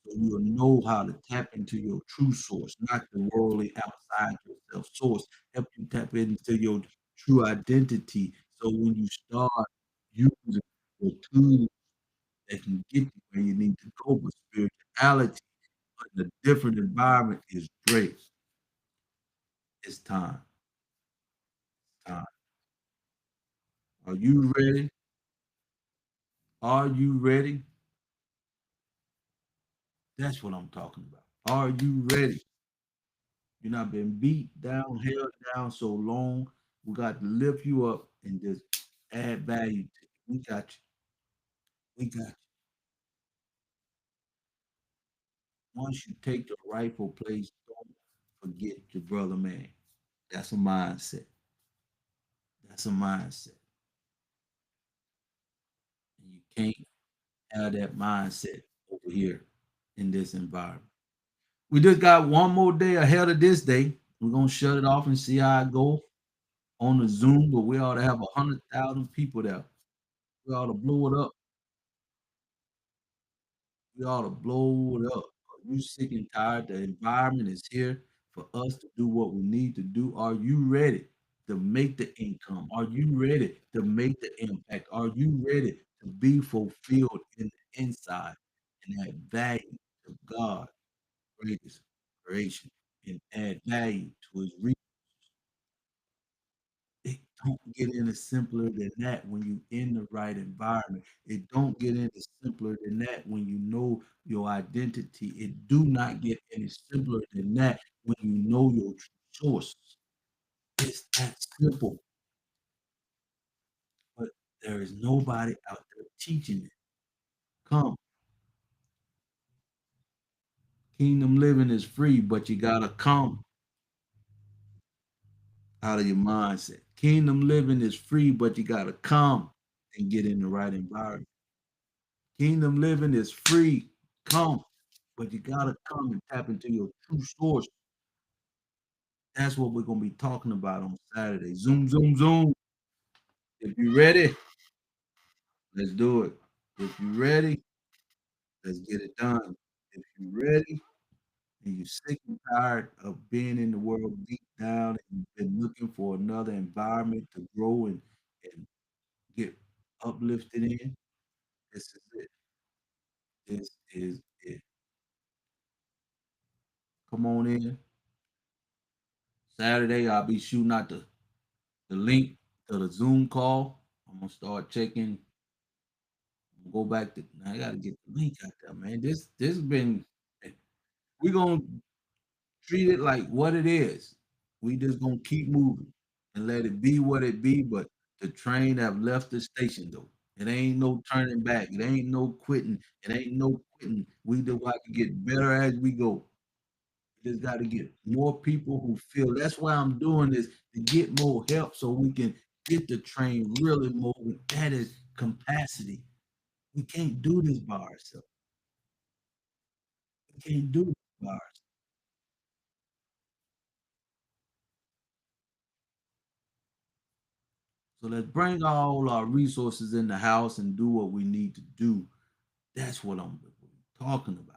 So you'll know how to tap into your true source, not the worldly outside yourself source. Help you tap into your true identity. So when you start using the tools that can get you where you need to go, but spirituality in a different environment is great. It's time. Time. Are you ready? Are you ready? That's what I'm talking about. Are you ready? You're not been beat down, held down so long. We got to lift you up and just add value to you. We got you. We got you. Once you take the rightful place, don't forget your brother, man. That's a mindset. That's a mindset. And you can't have that mindset over here in this environment. We just got one more day ahead of this day. We're gonna shut it off and see how it go on the Zoom, but we ought to have 100,000 people there. We ought to blow it up. We ought to blow it up. Are you sick and tired? The environment is here for us to do what we need to do. Are you ready to make the income? Are you ready to make the impact? Are you ready to be fulfilled in the inside and add value to God's greatest creation and add value to his it don't get any simpler than that when you in the right environment. It don't get any simpler than that when you know your identity. It do not get any simpler than that when you know your true source. It's that simple, but there is nobody out there teaching it. Come, kingdom living is free, but you gotta come out of your mindset. Kingdom living is free, but you gotta come and get in the right environment. Kingdom living is free. Come, but you gotta come and tap into your true source. That's what we're gonna be talking about on Saturday. Zoom, zoom, zoom. If you ready, let's do it. If you ready, let's get it done. If you ready and you're sick and tired of being in the world deep down and you've been looking for another environment to grow and get uplifted in, this is it. This is it. Come on in. Saturday, I'll be shooting out the link to the Zoom call. I'm gonna start checking. Go back to. I gotta get the link out there, man. This been. We gonna treat it like what it is. We just gonna keep moving and let it be what it be. But the train have left the station though. It ain't no turning back. It ain't no quitting. It ain't no quitting. We just got to get better as we go. Just got to get more people who feel. That's why I'm doing this to get more help so we can get the train really moving. That is capacity. We can't do this by ourselves. We can't do it by ourselves. So let's bring all our resources in the house and do what we need to do. That's what I'm talking about.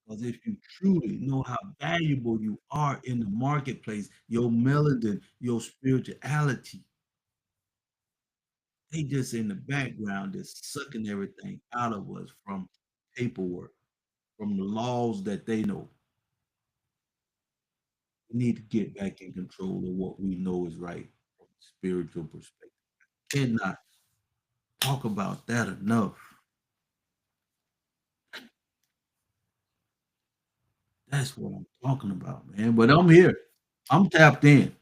Because if you truly know how valuable you are in the marketplace, your melanin, your spirituality, they just in the background, just sucking everything out of us from paperwork, from the laws that they know. We need to get back in control of what we know is right from a spiritual perspective. Cannot talk about that enough. That's what I'm talking about, man. But I'm here. I'm tapped in.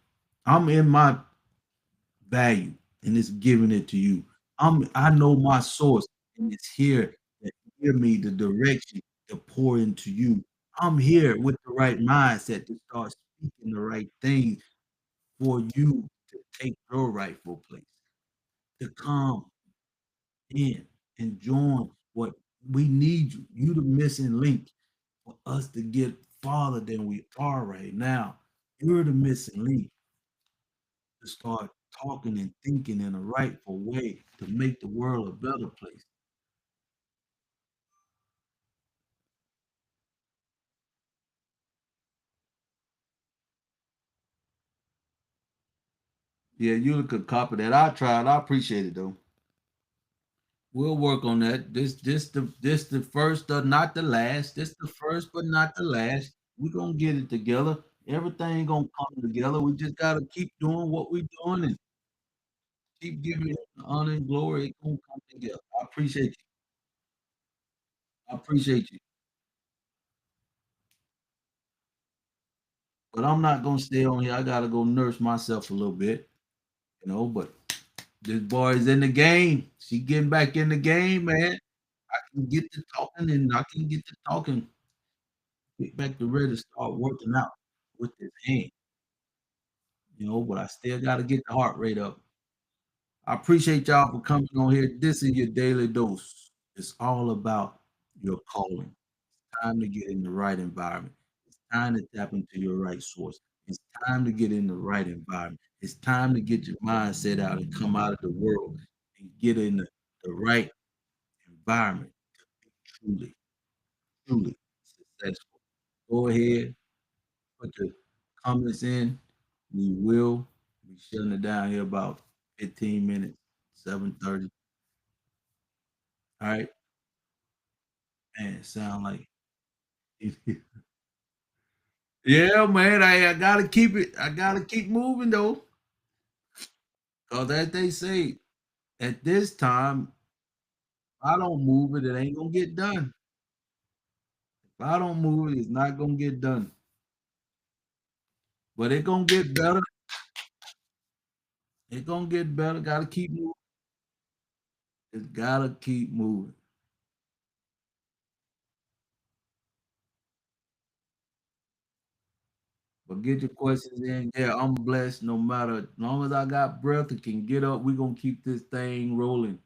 I'm in my value and it's giving it to you. I know my source and it's here to give me the direction to pour into you. I'm here with the right mindset to start speaking the right things for you to take your rightful place, to come in and join what we need you. You the missing link for us to get farther than we are right now. You're the missing link to start talking and thinking in a rightful way to make the world a better place. Yeah, you could copy that. I tried. I appreciate it though. We'll work on that. This the first, not the last. This the first, but not the last. We're gonna get it together. Everything gonna come together. We just gotta keep doing what we're doing and keep giving it the honor and glory. It's gonna come together. I appreciate you. I appreciate you. But I'm not gonna stay on here. I gotta go nurse myself a little bit, but this boy is in the game. She getting back in the game, man. I can get to talking and I can get to talking. Get back to ready to start working out with his hand, but I still got to get the heart rate up. I appreciate y'all for coming on here. This is your daily dose. It's all about your calling. Time to get in the right environment. It's time to tap into your right source. It's time to get in the right environment. It's time to get your mindset out and come out of the world and get in the right environment to be truly, truly successful. Go ahead, put your comments in. We will be shutting it down here about 15 minutes, 7:30. All right. Man, sound like yeah, man. I gotta keep it. I gotta keep moving though. Cause as they say, at this time, if I don't move it, it ain't gonna get done. If I don't move it, it's not gonna get done. But it gonna get better. It gonna get better. Gotta keep moving. It's gotta keep moving. But get your questions in. Yeah, I'm blessed no matter. As long as I got breath and can get up, we gonna keep this thing rolling.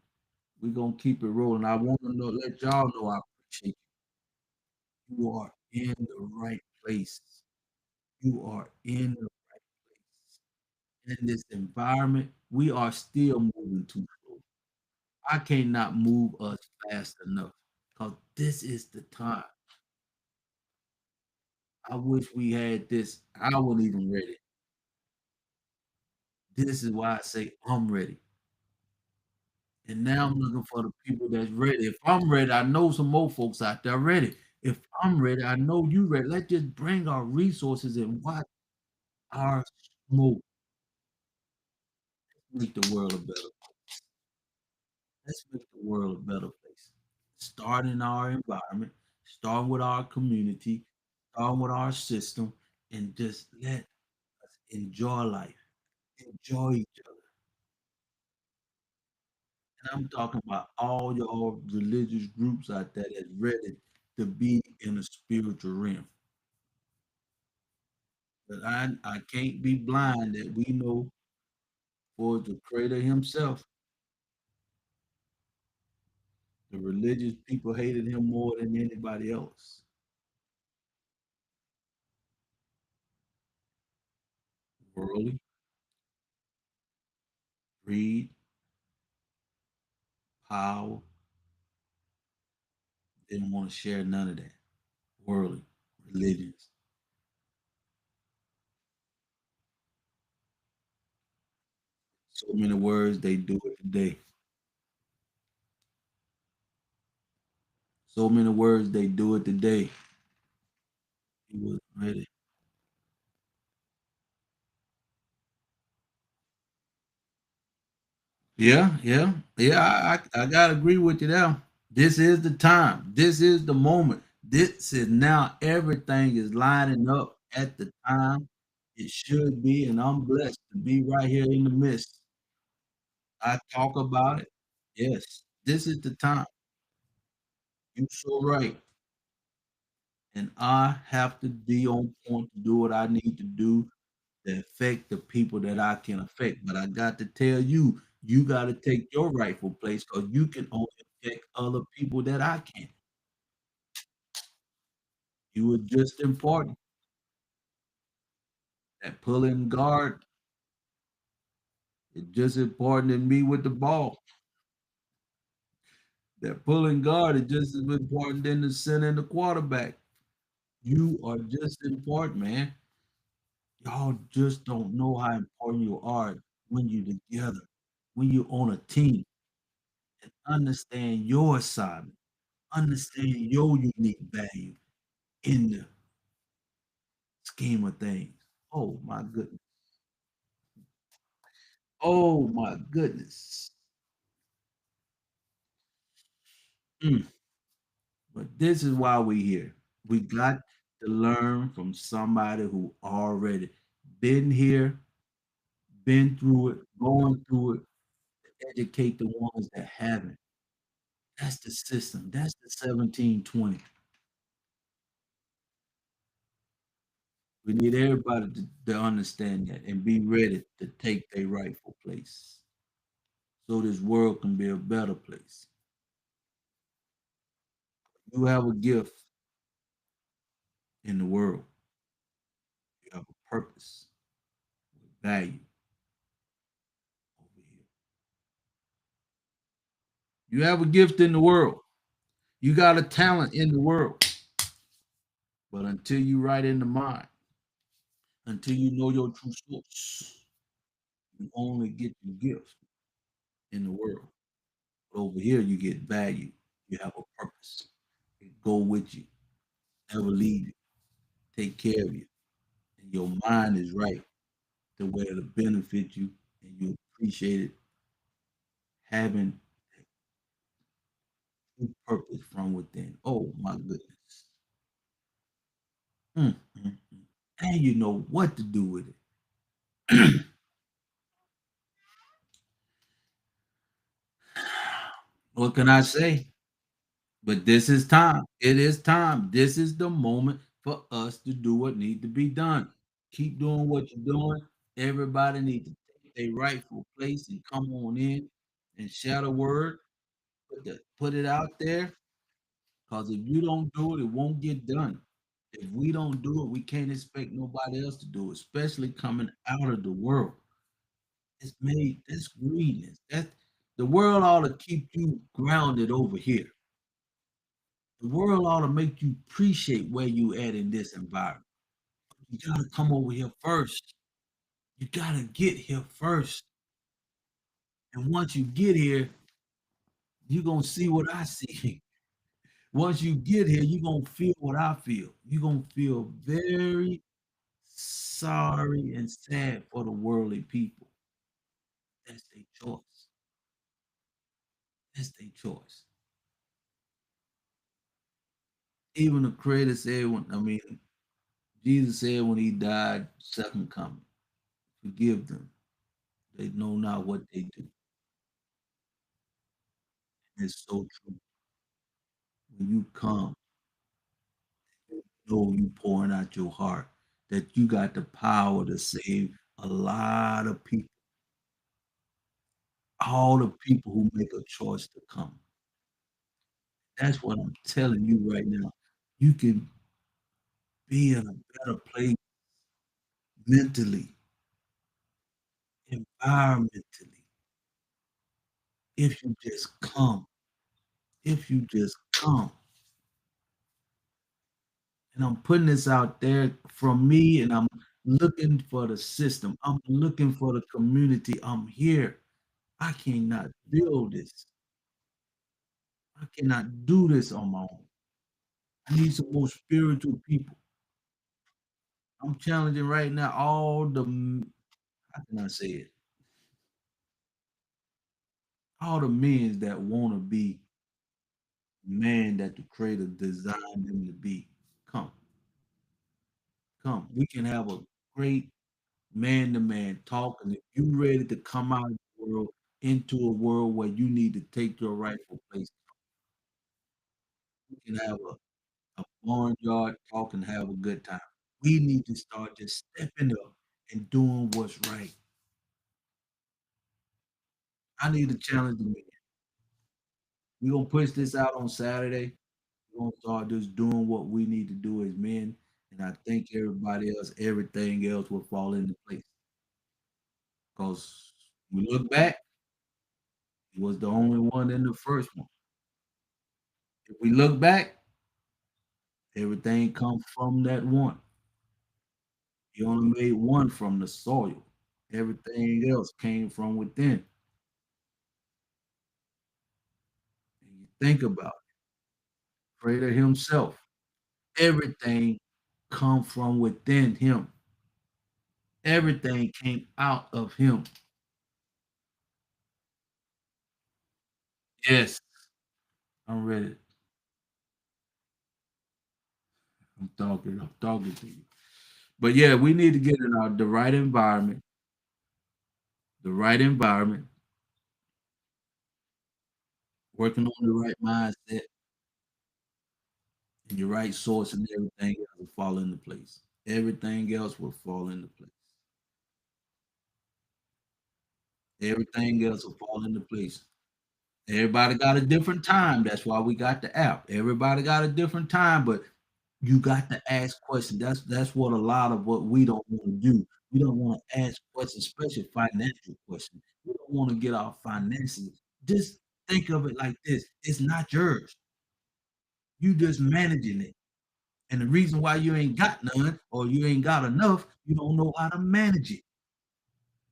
We gonna keep it rolling. I want to know, let y'all know I appreciate you. You are in the right place. You are in the right place. In this environment, we are still moving too slow. I cannot move us fast enough. Because this is the time. I wish we had this. I wasn't even ready. This is why I say I'm ready. And now I'm looking for the people that's ready. If I'm ready, I know some more folks out there ready. If I'm ready, I know you ready. Let's just bring our resources and watch our smoke make the world a better. Let's make the world a better place. Start in our environment, start with our community, start with our system, and just let us enjoy life, enjoy each other. And I'm talking about all your religious groups out there that's ready to be in a spiritual realm. But I can't be blind that we know for the creator himself, the religious people hated him more than anybody else. Worldly, greed, power, didn't want to share none of that. Worldly, religions. So many words they do it today. So many words they do it today. He was ready. Yeah, yeah, yeah. I gotta agree with you there. This is the time. This is the moment. This is now. Everything is lining up at the time it should be, and I'm blessed to be right here in the midst. I talk about it. Yes, this is the time. You so right. And I have to be on point to do what I need to do to affect the people that I can affect. But I got to tell you, you got to take your rightful place because you can only affect other people that I can. You are just important. That pulling guard is just important than me with the ball. That pulling guard is just as important than the center and the quarterback. You are just important, man. Y'all just don't know how important you are. when you're together, when you're on a team, and understand your assignment, understand your unique value in the scheme of things. Oh my goodness. Oh my goodness. Mm. But this is why we're here. We got to learn from somebody who already been here, been through it, going through it, to educate the ones that haven't. That's the system. That's the 1720. We need everybody to understand that and be ready to take their rightful place so this world can be a better place. You have a gift in the world, you have a purpose, value over here. You have a gift in the world, you got a talent in the world. But until you right in the mind, until you know your true source, you only get your gift in the world. But over here, you get value. You have a purpose. It go with you, never leave you, take care of you. And your mind is right to where it'll benefit you and you appreciate it having true purpose from within. Oh my goodness. Mm, mm, mm. And you know what to do with it. What can I say? But this is time. It is time. This is the moment for us to do what needs to be done. Keep doing what you're doing. Everybody needs to take their rightful place and come on in and share the word. Put it out there. Because if you don't do it, it won't get done. If we don't do it, we can't expect nobody else to do it, especially coming out of the world. It's made that's greediness. That the world ought to keep you grounded over here. The world ought to make you appreciate where you at in this environment. You gotta come over here first. You gotta get here first. And once you get here, you're gonna see what I see. Once you get here, you're gonna feel what I feel. You're gonna feel very sorry and sad for the worldly people. That's their choice. That's their choice. Even the creator said Jesus said when he died, second coming, forgive them. They know not what they do. It's so true. When you come, you know you pouring out your heart, that you got the power to save a lot of people, all the people who make a choice to come. That's what I'm telling you right now. You can be in a better place mentally, environmentally, if you just come. If you just come. And I'm putting this out there from me, and I'm looking for the system. I'm looking for the community. I'm here. I cannot build this. I cannot do this on my own. I need some more spiritual people. I'm challenging right now how can I say it? All the men that want to be man that the creator designed them to be. Come, come. We can have a great man to man talk. And if you ready to come out of the world into a world where you need to take your rightful place, we can have a barnyard talk and have a good time. We need to start just stepping up and doing what's right. I need to challenge the men. We're gonna push this out on Saturday. We're gonna start just doing what we need to do as men. And I think everybody else, everything else will fall into place. Because we look back, he was the only one in the first one. If we look back, everything comes from that one. He only made one from the soil, Everything else came from within. And you think about it, Creator Himself. Everything come from within Him. Everything came out of Him. Yes, I'm ready. I'm talking to you. But yeah, we need to get in the right environment, working on the right mindset and your right source, and everything else will fall into place. Everything else will fall into place. Everything else will fall into place. Everybody got a different time. That's why we got the app. Everybody got a different time, but you got to ask questions. That's what a lot of what we don't want to do. We don't want to ask questions, especially financial questions. We don't want to get our finances. Just think of it like this: it's not yours. You just managing it. And the reason why you ain't got none or you ain't got enough, you don't know how to manage it.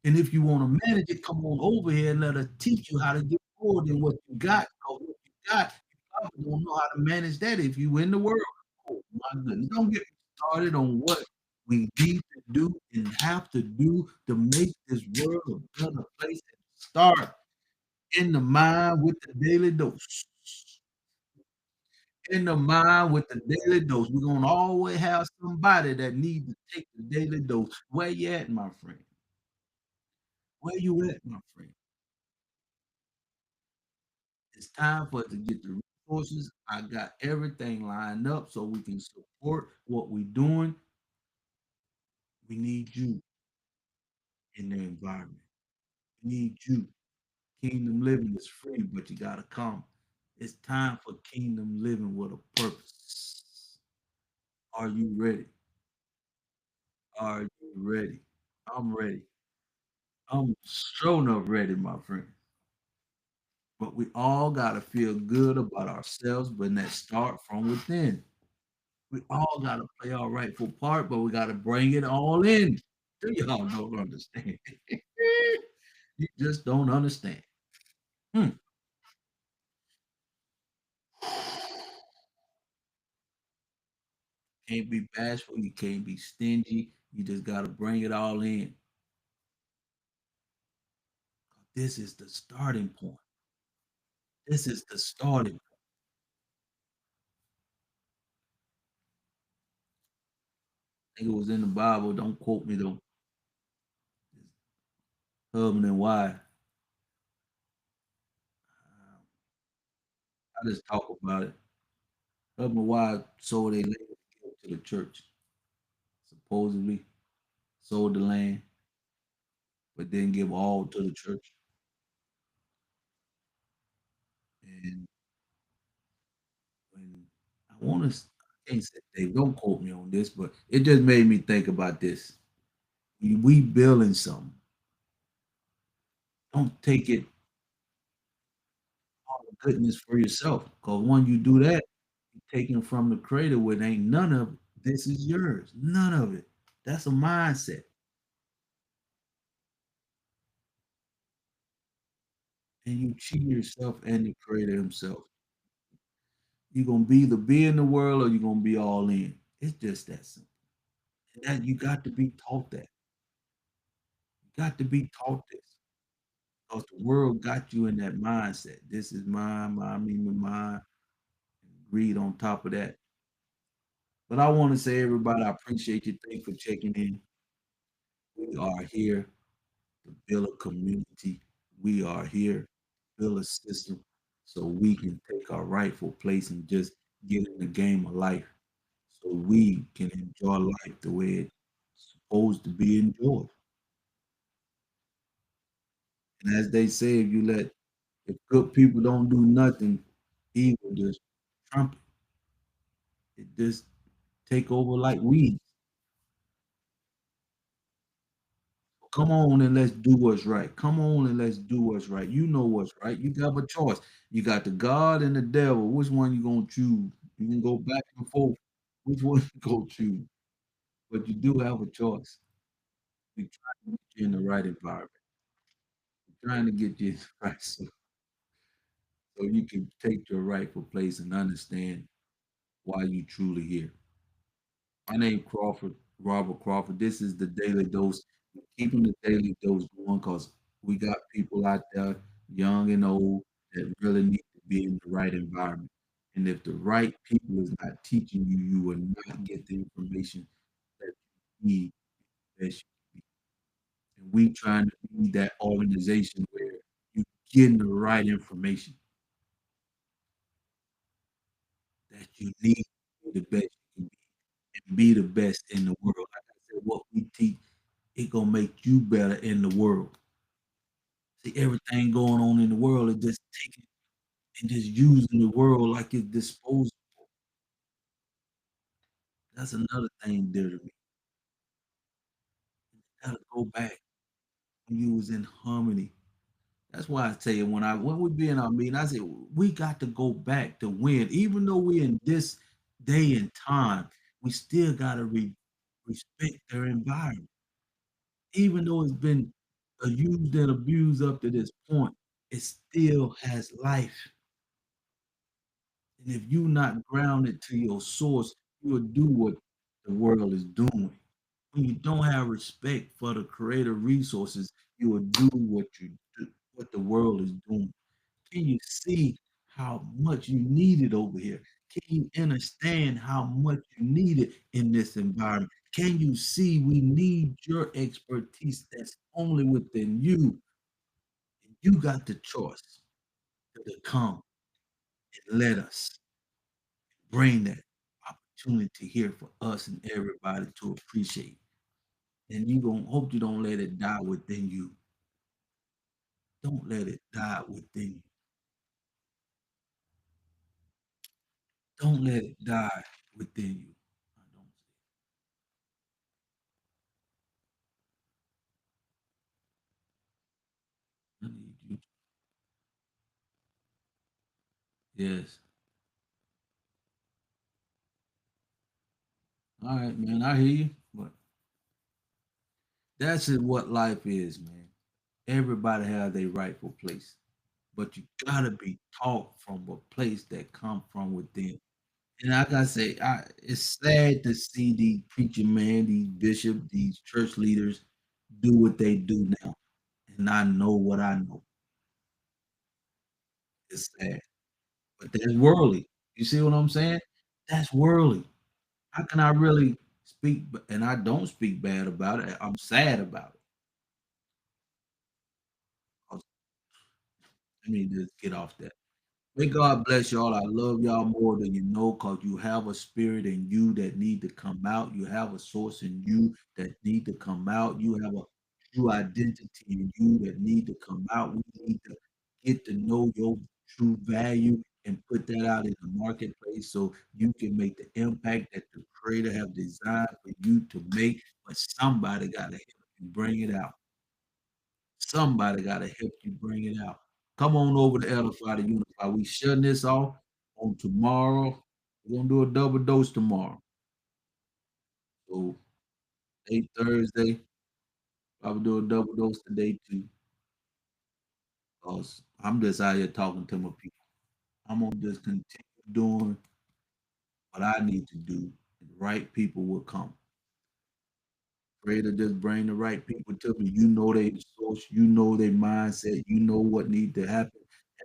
And if you want to manage it, come on over here and let us teach you how to get more than what you got. 'Cause what you got, you probably don't know how to manage that if you in the world. Oh my goodness. Don't get me started on what we need to do and have to do to make this world a better place. Start in the mind with the daily dose. In the mind with the daily dose. We're gonna always have somebody that needs to take the daily dose. Where you at, my friend? Where you at, my friend? It's time for us to get the resources. I got everything lined up so we can support what we're doing. We need you in the environment. We need you. Kingdom living is free, but you gotta come. It's time for kingdom living with a purpose. Are you ready? Are you ready? I'm ready. I'm sure enough ready, my friend. But we all gotta feel good about ourselves, but that start from within. We all gotta play our rightful part, but we gotta bring it all in. Y'all don't understand. You just don't understand. Hmm. Can't be bashful. You can't be stingy. You just gotta bring it all in. This is the starting point. This is the starting point. I think it was in the Bible. Don't quote me though. Husband and wife. I just talk about it. Husband and wife sold their land to the church. Supposedly sold the land, but didn't give all to the church. And when I want to, I can't say they don't quote me on this, but it just made me think about this. We building something. Don't take it all the goodness for yourself. Because when you do that, you're taking from the creator where ain't none of this is yours. None of it. That's a mindset. And you cheat yourself and the creator himself. You're gonna be either be in the world or you're gonna be all in. It's just that simple. And that you got to be taught that. You got to be taught this. Because the world got you in that mindset. This is mine, mine, me, mine. Greed on top of that. But I want to say, everybody, I appreciate you. Thanks for checking in. We are here to build a community. We are here to build a system so we can take our rightful place and just get in the game of life so we can enjoy life the way it's supposed to be enjoyed. And as they say, if good people don't do nothing, evil just trumpet. It just take over like weeds. Come on and let's do what's right. Come on and let's do what's right. You know what's right. You got a choice. You got the God and the devil. Which one you gonna choose? You can go back and forth. Which one you gonna choose? But you do have a choice. We trying to get you in the right environment. We're trying to get you in the right so you can take your rightful place and understand why you truly here. My name Crawford, Robert Crawford. This is the Daily Dose. We're keeping the Daily Dose going because we got people out there, young and old, that really need to be in the right environment. And if the right people is not teaching you, you will not get the information that you need as you be. And we trying to be that organization where you getting the right information that you need to be the best you can be and be the best in the world. Like I said, what we teach, it gonna make you better in the world. See, everything going on in the world is just taking and just using the world like it's disposable. That's another thing there to me. You gotta go back when you was in harmony. That's why I tell you when we be in our meeting, I say we got to go back to win. Even though we in this day and time, we still gotta respect their environment. Even though it's been used and abused up to this point, it still has life. And if you not grounded to your source, you will do what the world is doing. When you don't have respect for the creative resources, you will do what the world is doing. Can you see how much you need it over here? Can you understand how much you need it in this environment? Can you see we need your expertise that's only within you? And you got the choice to come and let us bring that opportunity here for us and everybody to appreciate. And you gonna hope you don't let it die within you. Don't let it die within you. Don't let it die within you. I don't I need you. Yes. All right, man. I hear you. But that's just what life is, man. Everybody has their rightful place. But you gotta be taught from a place that come from within. And like I say, it's sad to see these preacher man, these bishops, these church leaders do what they do now. And I know what I know. It's sad. But that's worldly. You see what I'm saying? That's worldly. How can I really speak? And I don't speak bad about it. I'm sad about it. Let me just get off that. May God bless y'all. I love y'all more than you know because you have a spirit in you that need to come out. You have a source in you that need to come out. You have a true identity in you that need to come out. We need to get to know your true value and put that out in the marketplace so you can make the impact that the creator have designed for you to make. But somebody got to help you bring it out. Somebody got to help you bring it out. Come on over to Edify to Unify. We shutting this off on tomorrow. We're gonna do a double dose tomorrow. So 8 Thursday. I will do a double dose today too. Cause I'm just out here talking to my people. I'm gonna just continue doing what I need to do. And the right people will come. Pray to just bring the right people to me. You know they the source, you know their mindset, you know what need to happen.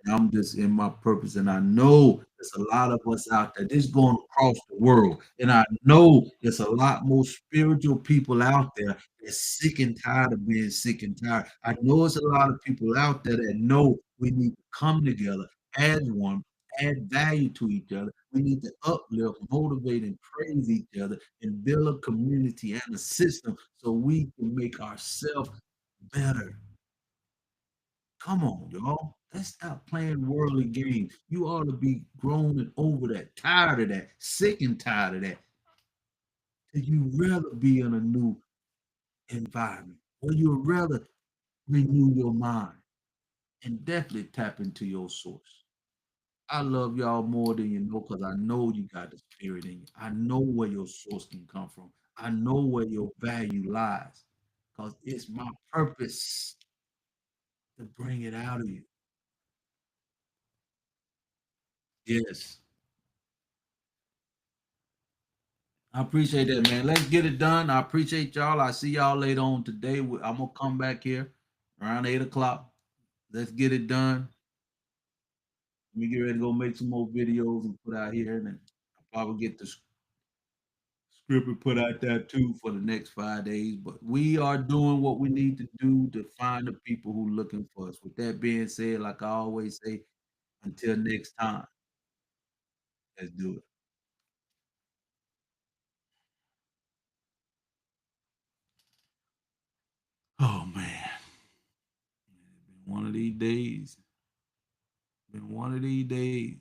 And I'm just in my purpose. And I know there's a lot of us out there. This going across the world. And I know there's a lot more spiritual people out there that's sick and tired of being sick and tired. I know there's a lot of people out there that know we need to come together as one, add value to each other. We need to uplift, motivate, and praise each other and build a community and a system so we can make ourselves better. Come on, y'all. Let's stop playing worldly games. You ought to be grown and over that, tired of that, sick and tired of that. That you rather be in a new environment, or you'd rather renew your mind and definitely tap into your source. I love y'all more than you know because I know you got the spirit in you. I know where your source can come from. I know where your value lies. because it's my purpose to bring it out of you. Yes. I appreciate that, man. Let's get it done. I appreciate y'all. I see y'all later on today. I'm gonna come back here around 8 o'clock. Let's get it done. Let me get ready to go make some more videos and put out here, and then I'll probably get the script and put out there too for the next 5 days. But we are doing what we need to do to find the people who looking for us. With that being said, like I always say, until next time, let's do it. Oh man, it's been one of these days. Been one of these days.